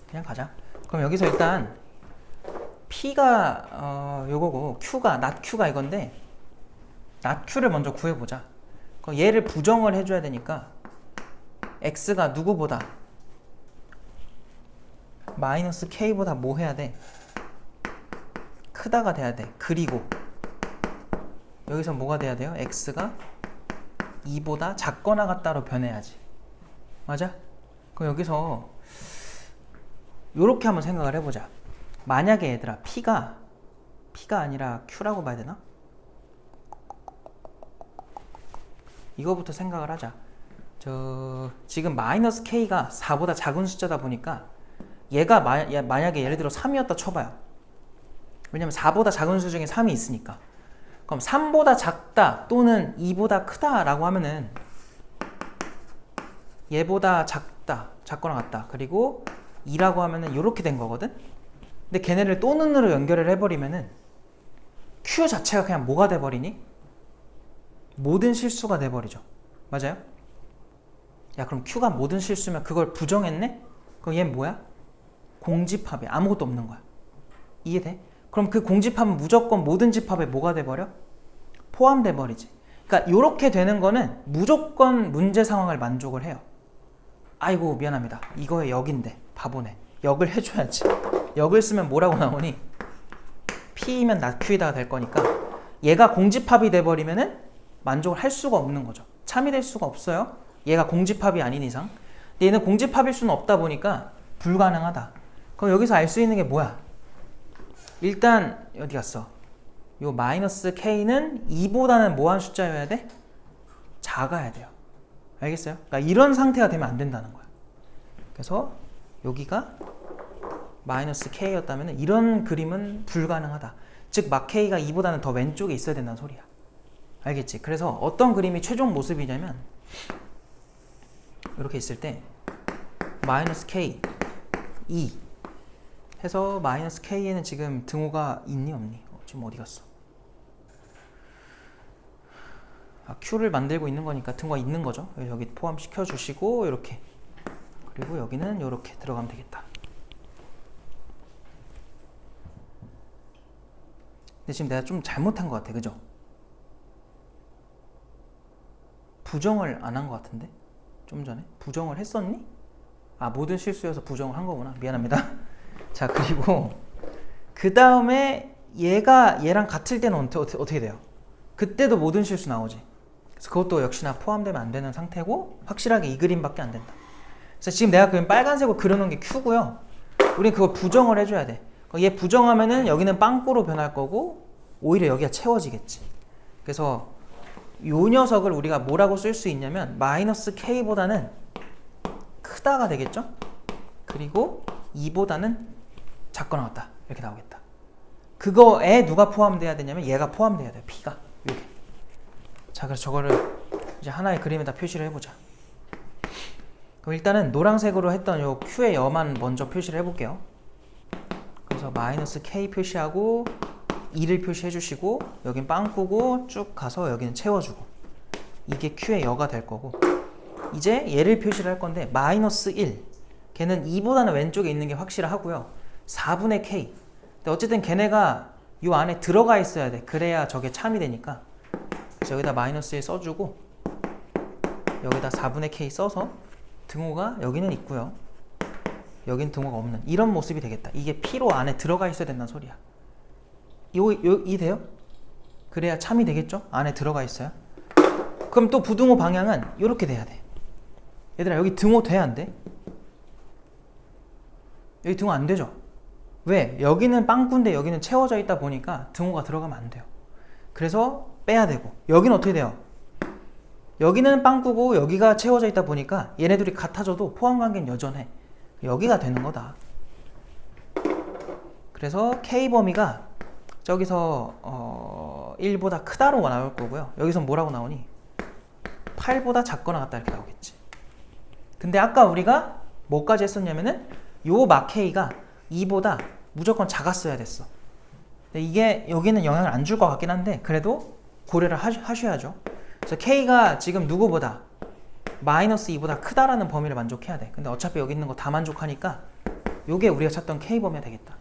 [SPEAKER 1] 그냥 가자. 그럼 여기서 일단 P가 요거고 Q가 낫Q가 이건데 낫Q를 먼저 구해보자. 그럼 얘를 부정을 해줘야 되니까 X가 누구보다 마이너스 K보다 뭐 해야 돼? 크다가 돼야 돼. 그리고 여기서 뭐가 돼야 돼요? X가 2보다 작거나 같다로 변해야지. 맞아? 그럼 여기서 요렇게 한번 생각을 해보자. 만약에 얘들아 P가 아니라 Q라고 봐야 되나? 이거부터 생각을 하자. 지금 마이너스 K가 4보다 작은 숫자다 보니까 얘가 만약에 예를 들어 3이었다 쳐봐요. 왜냐면 4보다 작은 수 중에 3이 있으니까. 그럼 3보다 작다 또는 2보다 크다 라고 하면은 얘보다 작다, 작거나 같다. 그리고 2라고 하면은 이렇게 된 거거든? 근데 걔네를 또는으로 연결을 해버리면은 Q 자체가 그냥 뭐가 돼버리니? 모든 실수가 돼버리죠. 맞아요? 야, 그럼 Q가 모든 실수면 그걸 부정했네? 그럼 얘는 뭐야? 공집합이 아무것도 없는 거야. 이해돼? 그럼 그 공집합은 무조건 모든 집합에 뭐가 돼버려? 포함돼버리지. 그러니까 이렇게 되는 거는 무조건 문제 상황을 만족을 해요. 아이고 미안합니다. 이거의 역인데 바보네. 역을 해줘야지. 역을 쓰면 뭐라고 나오니? P이면 낫Q이다 될 거니까 얘가 공집합이 돼버리면은 만족을 할 수가 없는 거죠. 참이 될 수가 없어요. 얘가 공집합이 아닌 이상. 근데 얘는 공집합일 수는 없다 보니까 불가능하다. 그럼 여기서 알 수 있는 게 뭐야? 일단 어디 갔어? 요 마이너스 K는 2보다는 뭐한 숫자여야 돼? 작아야 돼요. 알겠어요? 그러니까 이런 상태가 되면 안 된다는 거야. 그래서 여기가 마이너스 K였다면 이런 그림은 불가능하다. 즉 막 K가 2보다는 더 왼쪽에 있어야 된다는 소리야. 알겠지? 그래서 어떤 그림이 최종 모습이냐면 이렇게 있을 때 마이너스 K 2 해서 마이너스 K에는 지금 등호가 있니 없니? 지금 어디 갔어? Q를 만들고 있는 거니까 등호가 있는 거죠. 여기 포함시켜 주시고 이렇게, 그리고 여기는 이렇게 들어가면 되겠다. 근데 지금 내가 좀 잘못한 것 같아. 그죠? 부정을 안 한 것 같은데? 좀 전에? 부정을 했었니? 모든 실수여서 부정을 한 거구나. 미안합니다. 자, 그리고 그 다음에 얘가 얘랑 같을 때는 어떻게 돼요? 그때도 모든 실수 나오지. 그래서 그것도 역시나 포함되면 안 되는 상태고 확실하게 이 그림밖에 안 된다. 그래서 지금 내가 그림 빨간색으로 그려놓은 게 Q고요. 우린 그거 부정을 해줘야 돼. 얘 부정하면은 여기는 빵꾸로 변할 거고 오히려 여기가 채워지겠지. 그래서 요 녀석을 우리가 뭐라고 쓸 수 있냐면 마이너스 K보다는 크다가 되겠죠? 그리고 2보다는 작거나 같다. 이렇게 나오겠다. 그거에 누가 포함돼야 되냐면 얘가 포함돼야 돼요. P가. 요게. 자, 그래서 저거를 이제 하나의 그림에다 표시를 해보자. 그럼 일단은 노란색으로 했던 요 Q의 여만 먼저 표시를 해볼게요. 그래서 마이너스 K 표시하고 2를 표시해 주시고 여긴 빵꾸고 쭉 가서 여기는 채워주고 이게 Q의 여가 될 거고, 이제 얘를 표시를 할 건데 마이너스 1 걔는 2보다는 왼쪽에 있는 게 확실하고요. 4분의 K. 근데 어쨌든 걔네가 요 안에 들어가 있어야 돼. 그래야 저게 참이 되니까. 그래서 여기다 마이너스 1 써주고 여기다 4분의 K 써서 등호가 여기는 있고요. 여긴 등호가 없는 이런 모습이 되겠다. 이게 P로 안에 들어가 있어야 된다는 소리야. 이 돼요? 그래야 참이 되겠죠? 안에 들어가 있어요. 그럼 또 부등호 방향은 이렇게 돼야 돼. 얘들아 여기 등호 돼야 안 돼? 여기 등호 안 되죠? 왜? 여기는 빵꾸인데 여기는 채워져 있다 보니까 등호가 들어가면 안 돼요. 그래서 빼야 되고 여기는 어떻게 돼요? 여기는 빵꾸고 여기가 채워져 있다 보니까 얘네들이 같아져도 포함관계는 여전해. 여기가 되는 거다. 그래서 K 범위가 저기서 1보다 크다로 나올 거고요. 여기서 뭐라고 나오니? 8보다 작거나 같다 이렇게 나오겠지. 근데 아까 우리가 뭐까지 했었냐면은 요 막 K가 2보다 무조건 작았어야 됐어. 근데 이게 여기는 영향을 안 줄 것 같긴 한데 그래도 고려를 하셔야죠. 그래서 K가 지금 누구보다 마이너스 2보다 크다라는 범위를 만족해야 돼. 근데 어차피 여기 있는 거 다 만족하니까 요게 우리가 찾던 K 범위가 되겠다.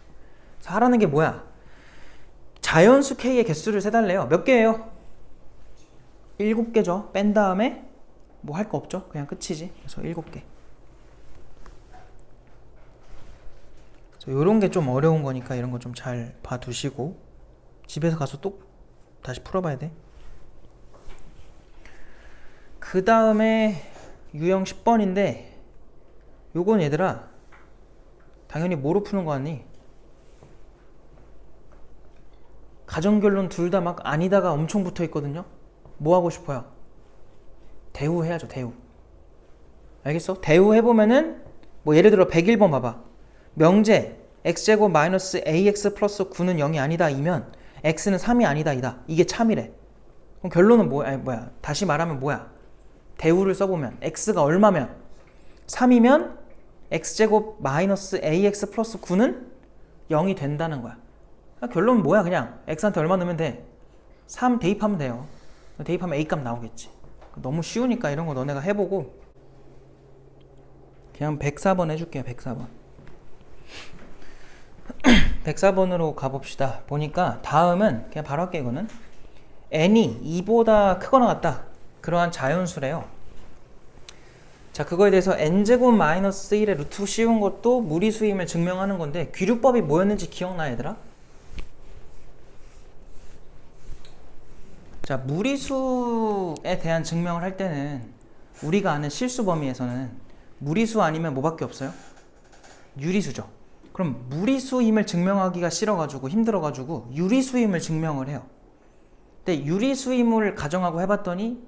[SPEAKER 1] 그래서 하라는 게 뭐야? 자연수 K의 개수를 세달래요. 몇 개예요? 7개죠. 뺀 다음에 뭐 할 거 없죠? 그냥 끝이지. 그래서 7개. 요런 게 좀 어려운 거니까 이런 거 좀 잘 봐두시고 집에서 가서 또 다시 풀어봐야 돼. 그 다음에 유형 10번인데 요건 얘들아 당연히 뭐로 푸는 거 같니? 가정결론 둘 다 막 아니다가 엄청 붙어 있거든요. 뭐 하고 싶어요? 대우 해야죠. 대우. 알겠어? 대우 해보면은 뭐 예를 들어 101번 봐봐. 명제 x제곱 마이너스 ax 플러스 9는 0이 아니다 이면 x는 3이 아니다 이다. 이게 참이래. 그럼 결론은 뭐야? 다시 말하면 뭐야? 대우를 써보면 x가 얼마면 3이면 x제곱 마이너스 ax 플러스 9는 0이 된다는 거야. 그러니까 결론은 뭐야? 그냥 x한테 얼마 넣으면 돼? 3 대입하면 돼요. 대입하면 a값 나오겠지. 너무 쉬우니까 이런 거 너네가 해보고 그냥 104번 해줄게요. 104번 104번으로 가봅시다. 보니까 다음은 그냥 바로 할게요. 이거는 n이 2보다 크거나 같다. 그러한 자연수래요. 자, 그거에 대해서 n제곱 마이너스 1의 루트 씌운 것도 무리수임을 증명하는 건데 귀류법이 뭐였는지 기억나 얘들아? 자, 무리수에 대한 증명을 할 때는 우리가 아는 실수 범위에서는 무리수 아니면 뭐밖에 없어요? 유리수죠. 그럼 무리수임을 증명하기가 싫어가지고 힘들어가지고 유리수임을 증명을 해요. 근데 유리수임을 가정하고 해봤더니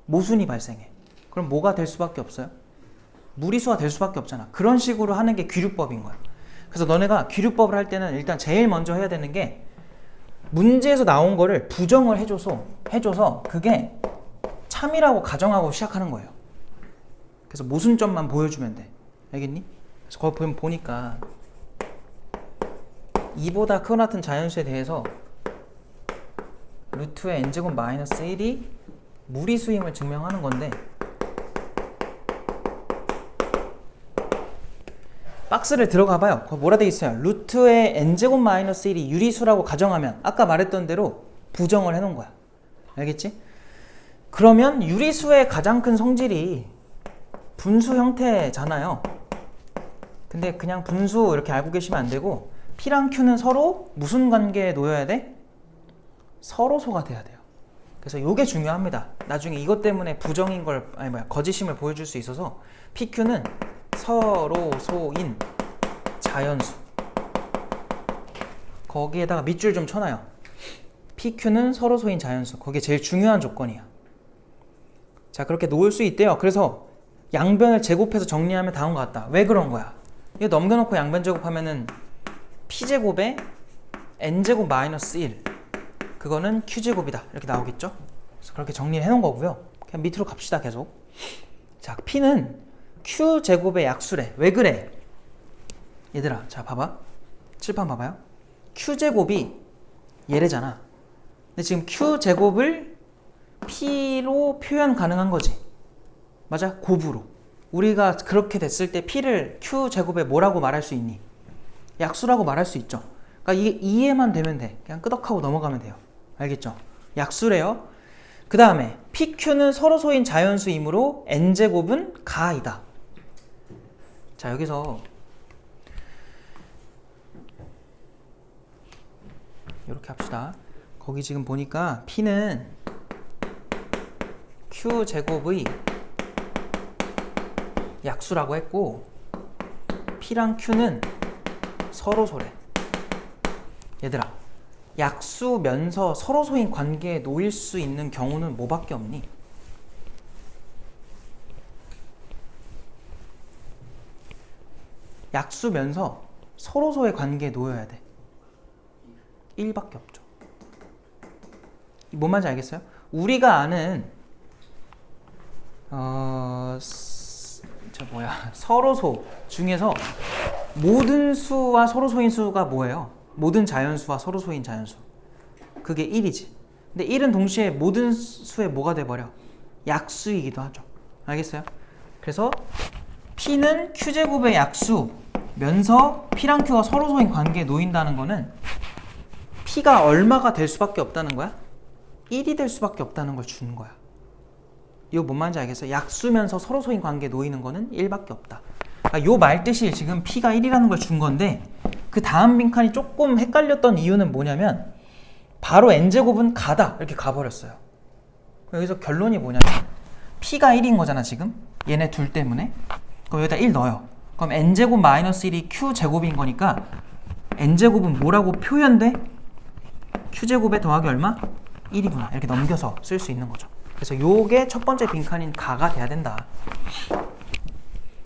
[SPEAKER 1] 모순이 발생해. 그럼 뭐가 될 수밖에 없어요? 무리수가 될 수밖에 없잖아. 그런 식으로 하는 게 귀류법인 거야. 그래서 너네가 귀류법을 할 때는 일단 제일 먼저 해야 되는 게 문제에서 나온 거를 부정을 해줘서 그게 참이라고 가정하고 시작하는 거예요. 그래서 모순점만 보여주면 돼. 알겠니? 그래서 거기 보니까 2보다 크거나 같은 자연수에 대해서 루트의 n제곱 마이너스 1이 무리수임을 증명하는 건데 박스를 들어가 봐요. 거기 뭐라 돼 있어요? 루트의 n제곱 마이너스 1이 유리수라고 가정하면 아까 말했던 대로 부정을 해놓은 거야. 알겠지? 그러면 유리수의 가장 큰 성질이 분수 형태잖아요. 근데 그냥 분수 이렇게 알고 계시면 안 되고 P랑 Q는 서로 무슨 관계에 놓여야 돼? 서로소가 돼야 돼요. 그래서 이게 중요합니다. 나중에 이것 때문에 부정인 걸 거짓임을 보여줄 수 있어서 PQ는 서로소인 자연수. 거기에다가 밑줄 좀 쳐놔요. PQ는 서로소인 자연수. 그게 제일 중요한 조건이야. 자, 그렇게 놓을 수 있대요. 그래서 양변을 제곱해서 정리하면 다음과 같다. 왜 그런 거야? 이거 넘겨놓고 양변 제곱하면은 P제곱에 N제곱 마이너스 1 그거는 Q제곱이다 이렇게 나오겠죠? 그래서 그렇게 정리를 해놓은 거고요. 그냥 밑으로 갑시다. 계속. 자, P는 Q제곱의 약수래. 왜 그래? 얘들아, 자 봐봐. 칠판 봐봐요. Q제곱이 얘래잖아. 근데 지금 Q제곱을 P로 표현 가능한 거지. 맞아? 곱으로. 우리가 그렇게 됐을 때 P를 Q제곱에 뭐라고 말할 수 있니? 약수라고 말할 수 있죠. 그러니까 이게 이해만 되면 돼. 그냥 끄덕하고 넘어가면 돼요. 알겠죠? 약수래요. 그 다음에 PQ는 서로소인 자연수이므로 N제곱은 가이다. 자, 여기서 이렇게 합시다. 거기 지금 보니까 P는 Q 제곱의 약수라고 했고 P랑 Q는 서로소래. 얘들아, 약수면서 서로소인 관계에 놓일 수 있는 경우는 뭐밖에 없니? 약수면서 서로소의 관계에 놓여야 돼. 1밖에 없죠. 뭔 말인지 알겠어요? 우리가 아는 서로소 중에서 모든 수와 서로소인 수가 뭐예요? 모든 자연수와 서로소인 자연수. 그게 1이지. 근데 1은 동시에 모든 수의 뭐가 돼버려? 약수이기도 하죠. 알겠어요? 그래서 P는 Q제곱의 약수면서 P랑 Q가 서로소인 관계에 놓인다는 거는 P가 얼마가 될 수밖에 없다는 거야? 1이 될 수밖에 없다는 걸 주는 거야. 이거 뭔 말인지 알겠어요? 약수면서 서로소인 관계에 놓이는 거는 1밖에 없다. 요 말뜻이 지금 P가 1이라는 걸 준 건데 그 다음 빈칸이 조금 헷갈렸던 이유는 뭐냐면 바로 n제곱은 가다 이렇게 가버렸어요. 여기서 결론이 뭐냐면 P가 1인 거잖아 지금. 얘네 둘 때문에. 그럼 여기다 1 넣어요. 그럼 n제곱 마이너스 1이 Q제곱인 거니까 n제곱은 뭐라고 표현돼? Q제곱에 더하기 얼마? 1이구나. 이렇게 넘겨서 쓸 수 있는 거죠. 그래서 요게 첫 번째 빈칸인 가가 돼야 된다.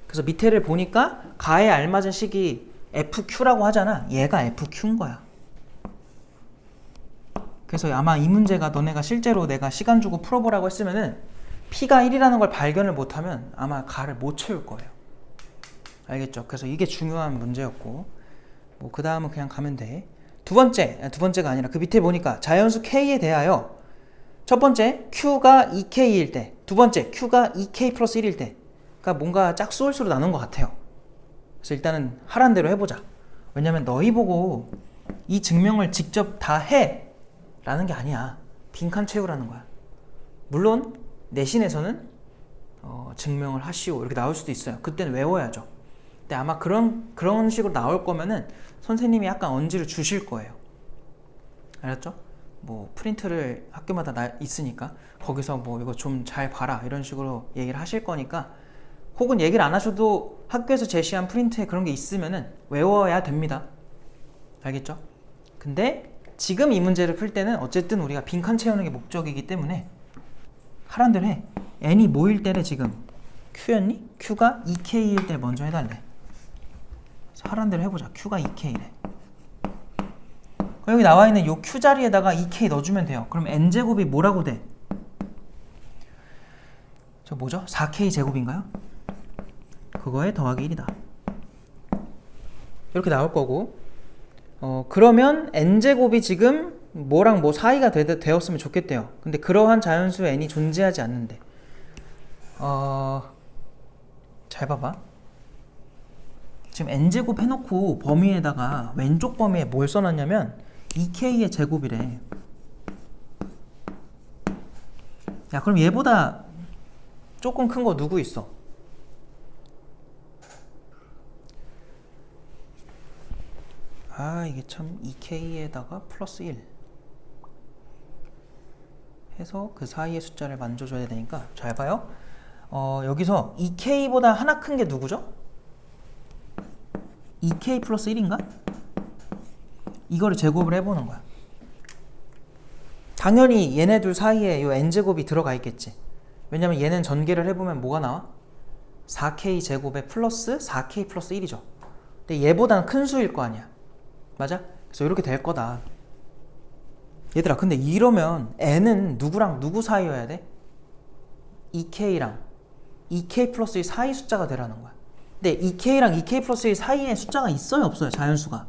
[SPEAKER 1] 그래서 밑에를 보니까 가에 알맞은 식이 FQ라고 하잖아. 얘가 FQ인 거야. 그래서 아마 이 문제가 너네가 실제로 내가 시간 주고 풀어보라고 했으면은 P가 1이라는 걸 발견을 못하면 아마 가를 못 채울 거예요. 알겠죠? 그래서 이게 중요한 문제였고 뭐 그 다음은 그냥 가면 돼. 두 번째가 아니라 그 밑에 보니까 자연수 K에 대하여 첫 번째 Q가 2K일 때, 두 번째 Q가 2K 플러스 1일 때, 그러니까 뭔가 짝수홀수로 나눈 것 같아요. 그래서 일단은 하란 대로 해보자. 왜냐면 너희 보고 이 증명을 직접 다 해 라는 게 아니야. 빈칸 채우라는 거야. 물론 내신에서는 증명을 하시오 이렇게 나올 수도 있어요. 그때는 외워야죠. 근데 아마 그런 식으로 나올 거면은 선생님이 약간 언지를 주실 거예요. 알았죠? 뭐 프린트를 학교마다 있으니까 거기서 뭐 이거 좀 잘 봐라 이런 식으로 얘기를 하실 거니까, 혹은 얘기를 안 하셔도 학교에서 제시한 프린트에 그런 게 있으면은 외워야 됩니다. 알겠죠? 근데 지금 이 문제를 풀 때는 어쨌든 우리가 빈칸 채우는 게 목적이기 때문에 하란 대로 해. n이 뭐일 때래 지금? q였니? q가 2k일 때 먼저 해달래. 그래서 하란 대로 해보자. q가 2k래. 여기 나와 있는 요 q 자리에다가 2k 넣어주면 돼요. 그럼 n제곱이 뭐라고 돼? 저 뭐죠? 4k 제곱인가요? 그거에 더하기 1이다. 이렇게 나올 거고, 그러면 n제곱이 지금 뭐랑 뭐 사이가 되었으면 좋겠대요. 근데 그러한 자연수 n이 존재하지 않는데, 잘 봐봐. 지금 n제곱 해놓고 범위에다가 왼쪽 범위에 뭘 써놨냐면 2k의 제곱이래. 야, 그럼 얘보다 조금 큰 거 누구 있어? 이게 참 2k에다가 플러스 1 해서 그 사이의 숫자를 만져줘야 되니까 잘 봐요. 여기서 2k보다 하나 큰 게 누구죠? 2k 플러스 1인가? 이거를 제곱을 해보는 거야. 당연히 얘네들 사이에 이 n제곱이 들어가 있겠지. 왜냐면 얘는 전개를 해보면 뭐가 나와? 4k 제곱에 플러스 4k 플러스 1이죠. 근데 얘보다는 큰 수일 거 아니야. 맞아? 그래서 이렇게 될 거다. 얘들아, 근데 이러면 n은 누구랑 누구 사이여야 돼? 2k랑 2k 플러스 1 사이 숫자가 되라는 거야. 근데 2k랑 2k 플러스 1 사이에 숫자가 있어요 없어요? 자연수가.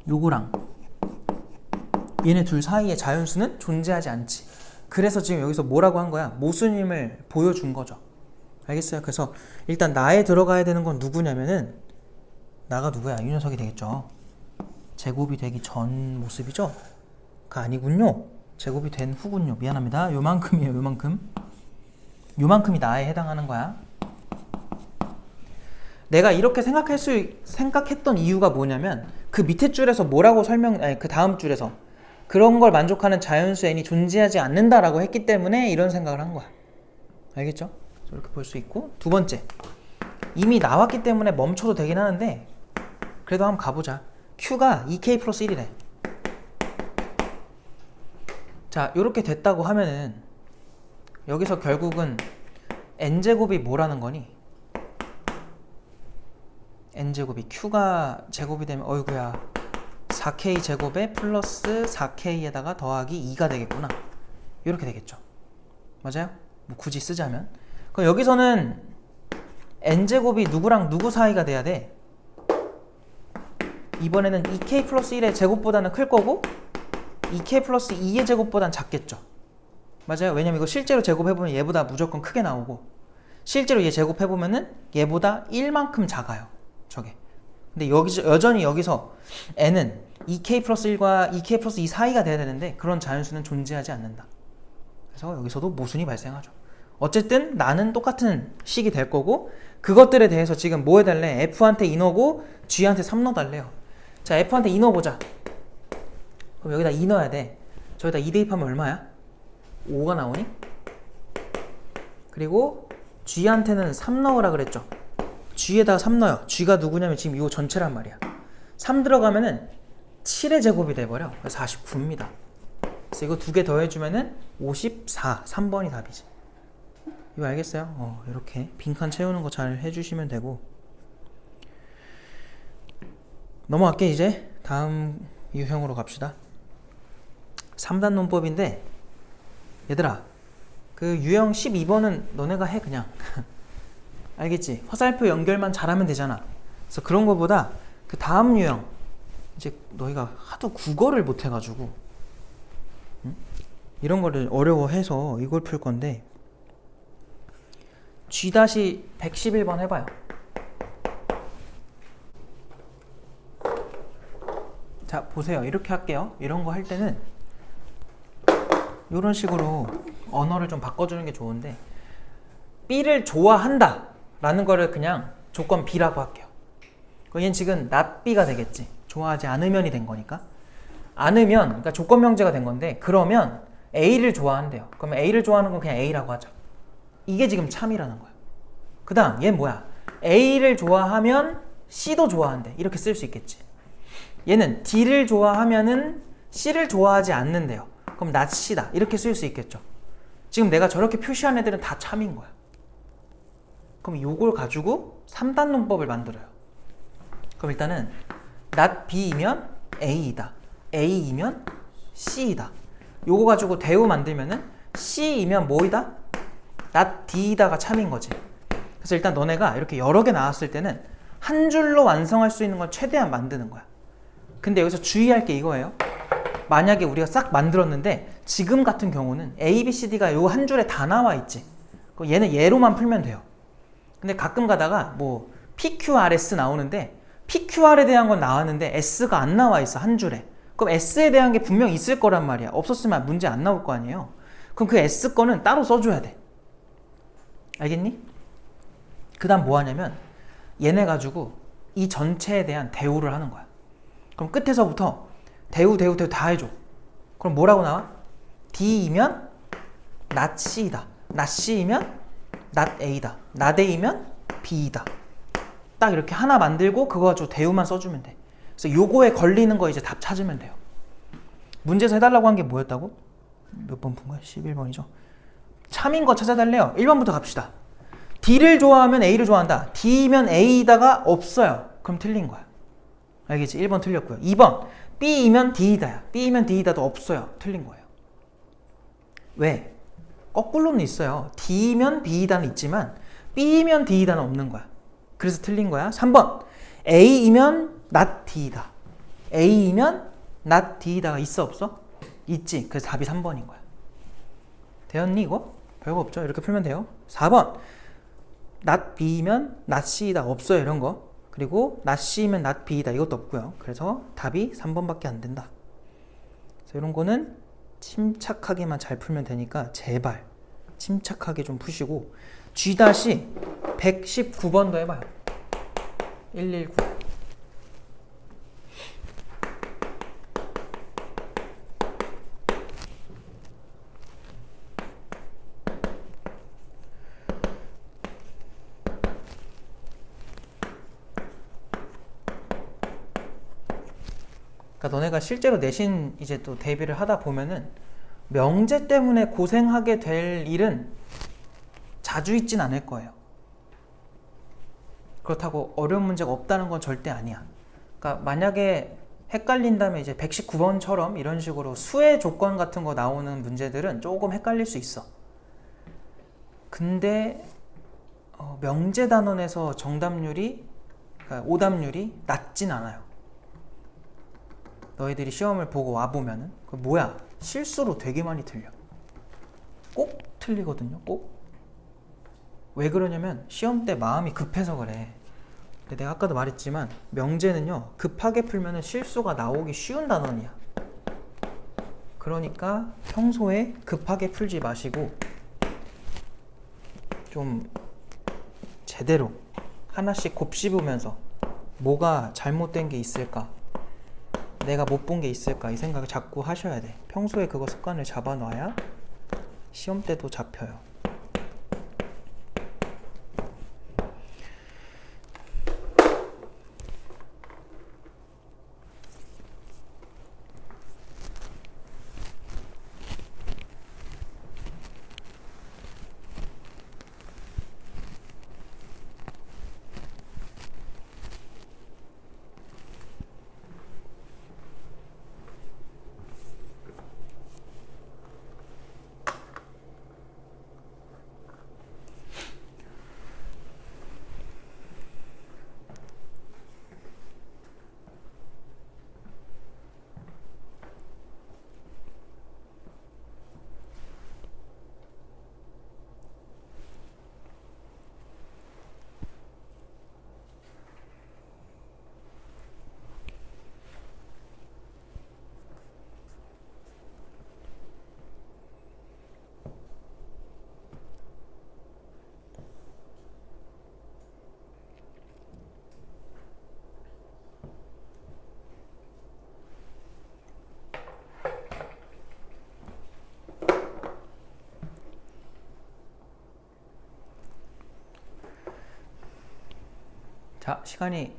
[SPEAKER 1] 요거랑 얘네 둘 사이에 자연수는 존재하지 않지. 그래서 지금 여기서 뭐라고 한 거야? 모순임을 보여준 거죠. 알겠어요? 그래서 일단 나에 들어가야 되는 건 누구냐면은, 나가 누구야? 이 녀석이 되겠죠. 제곱이 되기 전 모습이죠? 그 아니군요. 제곱이 된 후군요. 미안합니다. 요만큼이에요. 요만큼이 나에 해당하는 거야. 내가 이렇게 생각했던 이유가 뭐냐면, 그 밑에 줄에서 뭐라고 아니 그 다음 줄에서 그런 걸 만족하는 자연수 n이 존재하지 않는다라고 했기 때문에 이런 생각을 한 거야. 알겠죠? 이렇게 볼 수 있고, 두 번째, 이미 나왔기 때문에 멈춰도 되긴 하는데 그래도 한번 가보자. Q가 2K 플러스 1이래. 자, 이렇게 됐다고 하면은 여기서 결국은 n제곱이 뭐라는 거니? n제곱이 Q가 제곱이 되면 어이구야 4K 제곱에 플러스 4K에다가 더하기 2가 되겠구나. 이렇게 되겠죠. 맞아요? 뭐 굳이 쓰자면. 그럼 여기서는 n제곱이 누구랑 누구 사이가 돼야 돼? 이번에는 2K 플러스 1의 제곱보다는 클 거고 2K 플러스 2의 제곱보다는 작겠죠. 맞아요? 왜냐면 이거 실제로 제곱해보면 얘보다 무조건 크게 나오고 실제로 얘 제곱해보면은 얘보다 1만큼 작아요. 저게. 근데 여전히 여기서 n은 2K 플러스 1과 2K 플러스 2 사이가 돼야 되는데 그런 자연수는 존재하지 않는다. 그래서 여기서도 모순이 발생하죠. 어쨌든 나는 똑같은 식이 될 거고 그것들에 대해서 지금 뭐 해달래? F한테 2 넣고 G한테 3 넣어달래요. 자, F한테 2 넣어보자. 그럼 여기다 2 넣어야 돼. 저기다 2 대입하면 얼마야? 5가 나오니? 그리고 G한테는 3 넣으라 그랬죠. G에다가 3 넣어요. G가 누구냐면 지금 이거 전체란 말이야. 3 들어가면은 7의 제곱이 돼버려. 그래서 49입니다. 그래서 이거 두 개 더해주면은 54. 3번이 답이지. 이거 알겠어요? 이렇게 빈칸 채우는 거 잘 해주시면 되고. 넘어갈게. 이제 다음 유형으로 갑시다. 3단 논법인데 얘들아 그 유형 12번은 너네가 해 그냥. 알겠지? 화살표 연결만 잘하면 되잖아. 그래서 그런 거보다 그 다음 유형 이제 너희가 하도 국어를 못 해가지고 이런 거를 어려워해서 이걸 풀 건데 G-111번 해봐요. 자, 보세요. 이렇게 할게요. 이런 거 할 때는 이런 식으로 언어를 좀 바꿔주는 게 좋은데 B를 좋아한다 라는 거를 그냥 조건 B라고 할게요. 얘는 지금 not B가 되겠지. 좋아하지 않으면이 된 거니까. 않으면, 그러니까 조건 명제가 된 건데 그러면 A를 좋아한대요. 그러면 A를 좋아하는 건 그냥 A라고 하자. 이게 지금 참이라는 거야. 그 다음 얘는 뭐야? A를 좋아하면 C도 좋아한대. 이렇게 쓸 수 있겠지. 얘는 D를 좋아하면은 C를 좋아하지 않는데요. 그럼 not C다. 이렇게 쓸 수 있겠죠. 지금 내가 저렇게 표시한 애들은 다 참인 거야. 그럼 요걸 가지고 3단 논법을 만들어요. 그럼 일단은 not B이면 A이다. A이면 C이다. 요거 가지고 대우 만들면은 C이면 뭐이다? not D이다가 참인 거지. 그래서 일단 너네가 이렇게 여러 개 나왔을 때는 한 줄로 완성할 수 있는 건 최대한 만드는 거야. 근데 여기서 주의할 게 이거예요. 만약에 우리가 싹 만들었는데 지금 같은 경우는 A, B, C, D가 요 한 줄에 다 나와 있지. 그럼 얘는 얘로만 풀면 돼요. 근데 가끔 가다가 뭐 PQRS 나오는데 PQR에 대한 건 나왔는데 S가 안 나와 있어. 한 줄에. 그럼 S에 대한 게 분명 있을 거란 말이야. 없었으면 문제 안 나올 거 아니에요. 그럼 그 S 거는 따로 써줘야 돼. 알겠니? 그 다음 뭐 하냐면 얘네 가지고 이 전체에 대한 대우를 하는 거야. 그럼 끝에서부터 대우 다 해줘. 그럼 뭐라고 나와? D이면 not C이다. not C이면 not A다. not A면 B이다. 딱 이렇게 하나 만들고 그거 가지고 대우만 써주면 돼. 그래서 요거에 걸리는 거 이제 답 찾으면 돼요. 문제에서 해달라고 한 게 뭐였다고? 몇 번 푼 거야? 11번이죠. 참인 거 찾아달래요. 1번부터 갑시다. D를 좋아하면 A를 좋아한다. D면 A다가 없어요. 그럼 틀린 거야. 알겠지? 1번 틀렸고요. 2번 B이면 D이다야. B이면 D이다도 없어요. 틀린 거예요. 왜? 거꾸로는 있어요. D면 B이다는 있지만 B면 D이다는 없는 거야. 그래서 틀린 거야. 3번 A이면 not D이다. A이면 not D이다가 있어 없어? 있지. 그래서 답이 3번인 거야. 되었니 이거? 별거 없죠. 이렇게 풀면 돼요. 4번 not B면 not C이다. 없어요. 이런 거. 그리고 not C면 not B이다. 이것도 없고요. 그래서 답이 3번밖에 안 된다. 그래서 이런 거는 침착하게만 잘 풀면 되니까 제발 침착하게 좀 푸시고 G-119번도 해봐요. 119 그러니까 너네가 실제로 내신 이제 또 대비를 하다 보면은 명제 때문에 고생하게 될 일은 자주 있진 않을 거예요. 그렇다고 어려운 문제가 없다는 건 절대 아니야. 그러니까 만약에 헷갈린다면 이제 119번처럼 이런 식으로 수의 조건 같은 거 나오는 문제들은 조금 헷갈릴 수 있어. 근데 명제 단원에서 정답률이, 그러니까 오답률이 낮진 않아요. 너희들이 시험을 보고 와보면은 그 뭐야, 실수로 되게 많이 틀려. 꼭 틀리거든요. 꼭. 왜 그러냐면 시험 때 마음이 급해서 그래. 근데 내가 아까도 말했지만 명제는요, 급하게 풀면은 실수가 나오기 쉬운 단원이야. 그러니까 평소에 급하게 풀지 마시고 좀 제대로 하나씩 곱씹으면서 뭐가 잘못된 게 있을까, 내가 못 본 게 있을까, 이 생각을 자꾸 하셔야 돼. 평소에 그거 습관을 잡아놔야 시험 때도 잡혀요. 자, 시간이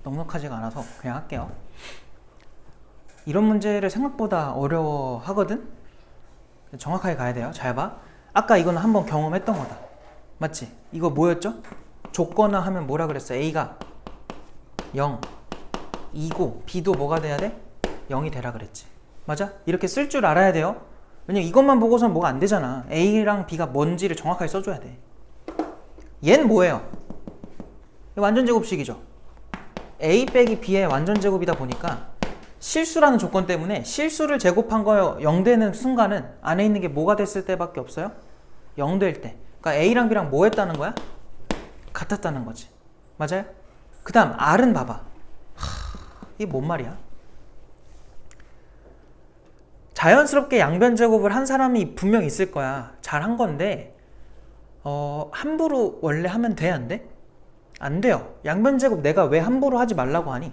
[SPEAKER 1] 넉넉하지가 않아서 그냥 할게요. 이런 문제를 생각보다 어려워하거든? 정확하게 가야 돼요. 잘 봐. 아까 이거는 한번 경험했던 거다. 맞지? 이거 뭐였죠? 조건화 하면 뭐라 그랬어? A가 0, 2고 B도 뭐가 돼야 돼? 0이 되라 그랬지. 맞아? 이렇게 쓸 줄 알아야 돼요. 왜냐면 이것만 보고서는 뭐가 안 되잖아. A랑 B가 뭔지를 정확하게 써줘야 돼. 얘는 뭐예요? 완전제곱식이죠. A 빼기 B의 완전제곱이다 보니까 실수라는 조건 때문에 실수를 제곱한 거 0 되는 순간은 안에 있는 게 뭐가 됐을 때밖에 없어요? 0 될 때. 그러니까 A랑 B랑 뭐 했다는 거야? 같았다는 거지. 맞아요? 그 다음 R은 봐봐. 이게 뭔 말이야? 자연스럽게 양변제곱을 한 사람이 분명 있을 거야. 잘 한 건데 함부로 원래 하면 돼, 안 돼? 안 돼요. 양변제곱 내가 왜 함부로 하지 말라고 하니?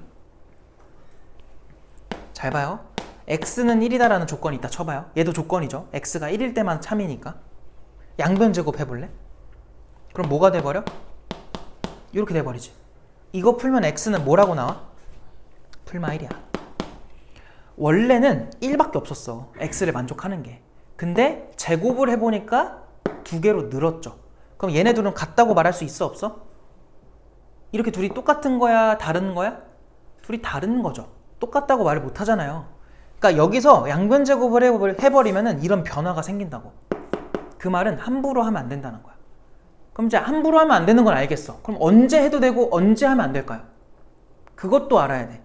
[SPEAKER 1] 잘 봐요. x는 1이다라는 조건이 있다 쳐봐요. 얘도 조건이죠. x가 1일 때만 참이니까. 양변제곱 해볼래? 그럼 뭐가 돼버려? 이렇게 돼버리지. 이거 풀면 x는 뭐라고 나와? 풀마 1이야. 원래는 1밖에 없었어. x를 만족하는 게. 근데 제곱을 해보니까 2개로 늘었죠. 그럼 얘네 둘은 같다고 말할 수 있어, 없어? 이렇게 둘이 똑같은 거야, 다른 거야? 둘이 다른 거죠. 똑같다고 말을 못 하잖아요. 그러니까 여기서 양변제곱을 해버리면은 이런 변화가 생긴다고. 그 말은 함부로 하면 안 된다는 거야. 그럼 이제 함부로 하면 안 되는 건 알겠어. 그럼 언제 해도 되고 언제 하면 안 될까요? 그것도 알아야 돼.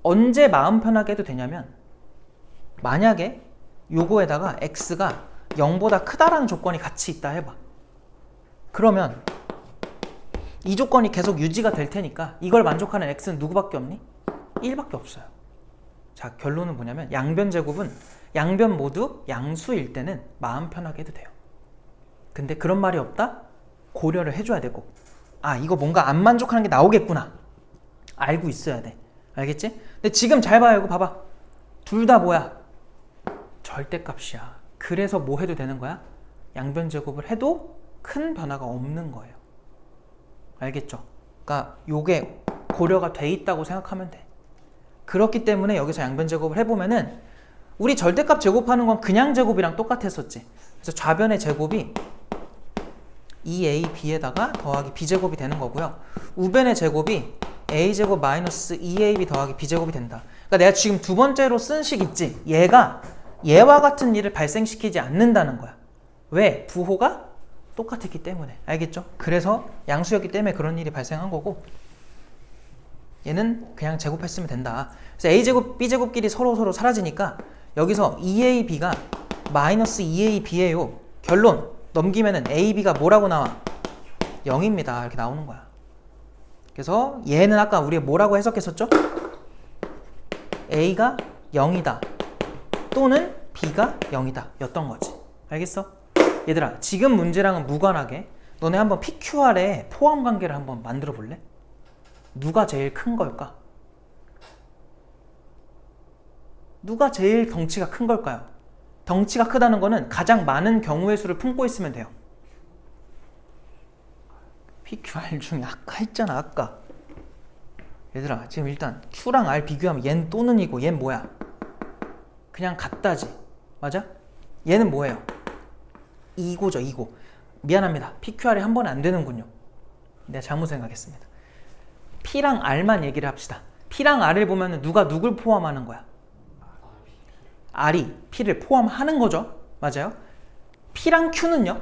[SPEAKER 1] 언제 마음 편하게 해도 되냐면, 만약에 요거에다가 x가 0보다 크다라는 조건이 같이 있다 해봐. 그러면 이 조건이 계속 유지가 될 테니까 이걸 만족하는 x는 누구밖에 없니? 1밖에 없어요. 자, 결론은 뭐냐면 양변제곱은 양변 모두 양수일 때는 마음 편하게 해도 돼요. 근데 그런 말이 없다? 고려를 해줘야 되고, 아, 이거 뭔가 안 만족하는 게 나오겠구나 알고 있어야 돼. 알겠지? 근데 지금 잘 봐요. 이거 봐봐. 둘 다 뭐야? 절대값이야. 그래서 뭐 해도 되는 거야? 양변제곱을 해도 큰 변화가 없는 거예요. 알겠죠? 그러니까 요게 고려가 돼 있다고 생각하면 돼. 그렇기 때문에 여기서 양변 제곱을 해보면은 우리 절대값 제곱하는 건 그냥 제곱이랑 똑같았었지. 그래서 좌변의 제곱이 2ab에다가 더하기 b제곱이 되는 거고요. 우변의 제곱이 a제곱 마이너스 2ab 더하기 b제곱이 된다. 그러니까 내가 지금 두 번째로 쓴 식 있지? 얘가 얘와 같은 일을 발생시키지 않는다는 거야. 왜? 부호가 똑같았기 때문에. 알겠죠? 그래서 양수였기 때문에 그런 일이 발생한 거고, 얘는 그냥 제곱했으면 된다. 그래서 a제곱 b제곱끼리 서로 사라지니까 여기서 2ab가 마이너스 2ab예요. 결론 넘기면은 ab가 뭐라고 나와? 0입니다. 이렇게 나오는 거야. 그래서 얘는 아까 우리가 뭐라고 해석했었죠? a가 0이다 또는 b가 0이다 였던 거지. 알겠어? 얘들아, 지금 문제랑은 무관하게 너네 한번 PQR의 포함 관계를 한번 만들어 볼래? 누가 제일 큰 걸까? 누가 제일 덩치가 큰 걸까요? 덩치가 크다는 거는 가장 많은 경우의 수를 품고 있으면 돼요. PQR 중에 아까 했잖아, 아까. 얘들아, 지금 일단 Q랑 R 비교하면 얘는 또는 이고 얘는 뭐야? 그냥 같다지. 맞아? 얘는 뭐예요? 2고죠, 2고. 미안합니다. PQR이 한 번에 안 되는군요. 내가 잘못 생각했습니다. P랑 R만 얘기를 합시다. P랑 R을 보면 누가 누굴 포함하는 거야? R이 P를 포함하는 거죠. 맞아요? P랑 Q는요?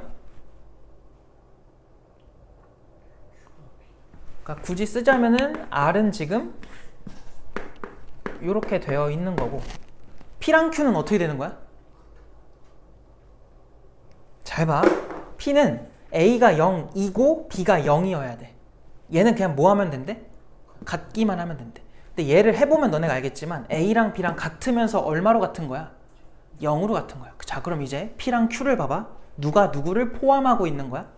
[SPEAKER 1] 그러니까 굳이 쓰자면은 R은 지금 이렇게 되어 있는 거고, P랑 Q는 어떻게 되는 거야? 잘 봐. P는 A가 0이고 B가 0이어야 돼. 얘는 그냥 뭐 하면 된대? 같기만 하면 된대. 근데 얘를 해보면 너네가 알겠지만 A랑 B랑 같으면서 얼마로 같은 거야? 0으로 같은 거야. 자, 그럼 이제 P랑 Q를 봐봐. 누가 누구를 포함하고 있는 거야?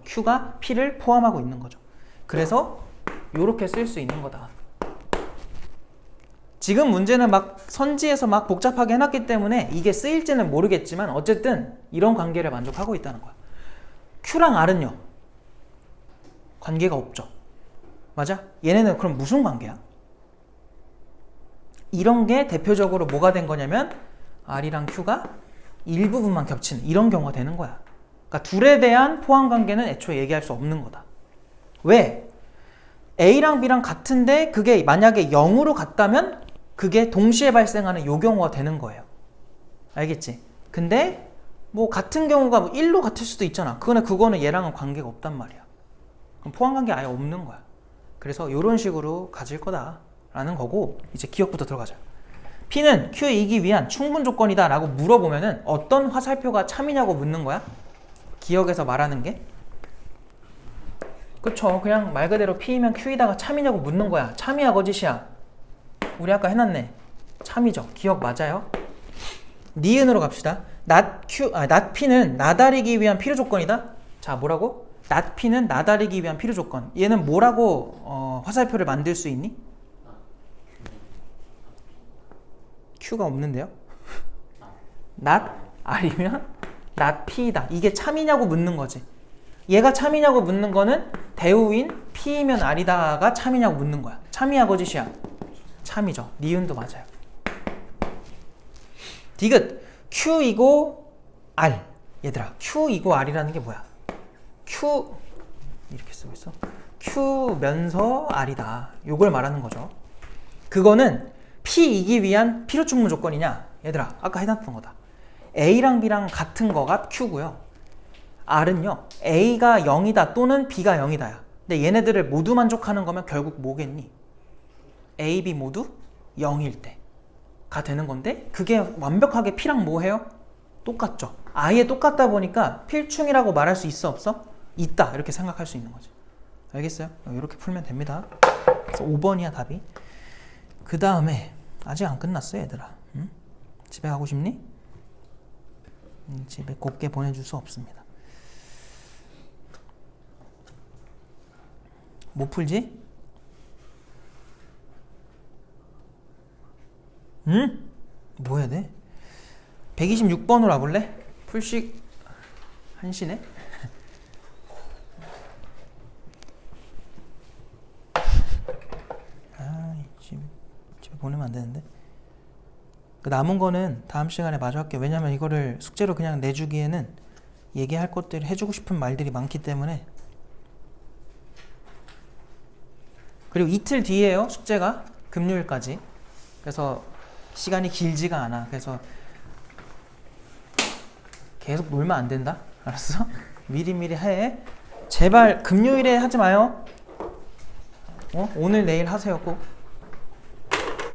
[SPEAKER 1] Q가 P를 포함하고 있는 거죠. 그래서 이렇게 쓸 수 있는 거다. 지금 문제는 막 선지에서 막 복잡하게 해놨기 때문에 이게 쓰일지는 모르겠지만 어쨌든 이런 관계를 만족하고 있다는 거야. Q랑 R은요? 관계가 없죠. 맞아? 얘네는 그럼 무슨 관계야? 이런 게 대표적으로 뭐가 된 거냐면 R이랑 Q가 일부분만 겹치는 이런 경우가 되는 거야. 그러니까 둘에 대한 포함 관계는 애초에 얘기할 수 없는 거다. 왜? A랑 B랑 같은데 그게 만약에 0으로 같다면 그게 동시에 발생하는 요 경우가 되는 거예요. 알겠지? 근데 뭐 같은 경우가 뭐 1로 같을 수도 있잖아. 그거는 얘랑은 관계가 없단 말이야. 그럼 포함 관계 아예 없는 거야. 그래서 이런 식으로 가질 거다라는 거고, 이제 기억부터 들어가자. P는 Q이기 위한 충분 조건이다 라고 물어보면은 어떤 화살표가 참이냐고 묻는 거야? 기억에서 말하는 게? 그쵸. 그냥 말 그대로 P이면 Q이다가 참이냐고 묻는 거야. 참이야 거짓이야? 우리 아까 해놨네. 참이죠. 기억 맞아요? 니은으로 갑시다. not P는 나다리기 위한 필요 조건이다. 자, 뭐라고? not P는 나다리기 위한 필요 조건. 얘는 뭐라고 화살표를 만들 수 있니? Q가 없는데요? not R이면 not P이다. 이게 참이냐고 묻는 거지. 얘가 참이냐고 묻는 거는 대우인 P이면 R이다가 참이냐고 묻는 거야. 참이야 거짓이야? 참이죠. 니은도 맞아요. 디귿 Q이고 R. 얘들아, Q이고 R이라는 게 뭐야? Q 이렇게 쓰고 있어. Q면서 R이다. 요걸 말하는 거죠. 그거는 P이기 위한 필요 충분 조건이냐? 얘들아, 아까 해놨던 거다. A랑 B랑 같은 거가 Q고요. R은요, A가 0이다 또는 B가 0이다야. 근데 얘네들을 모두 만족하는 거면 결국 뭐겠니? A, B 모두 0일 때가 되는 건데, 그게 완벽하게 P랑 뭐 해요? 똑같죠. 아예 똑같다 보니까 필충이라고 말할 수 있어 없어? 있다. 이렇게 생각할 수 있는 거지. 알겠어요? 이렇게 풀면 됩니다. 그래서 5번이야 답이. 그 다음에 아직 안 끝났어 얘들아. 응? 집에 가고 싶니? 집에 곱게 보내줄 수 없습니다. 못 풀지? 응? 뭐 해야 돼? 126번으로 와볼래? 풀식 1시네? 집에 보내면 안 되는데. 그 남은 거는 다음 시간에 마저 할게요. 왜냐면 이거를 숙제로 그냥 내주기에는 얘기할 것들, 해주고 싶은 말들이 많기 때문에. 그리고 이틀 뒤에요, 숙제가. 금요일까지. 그래서 시간이 길지가 않아. 그래서 계속 놀면 안 된다. 알았어? 미리미리 해. 제발 금요일에 하지 마요. 오늘 내일 하세요 꼭.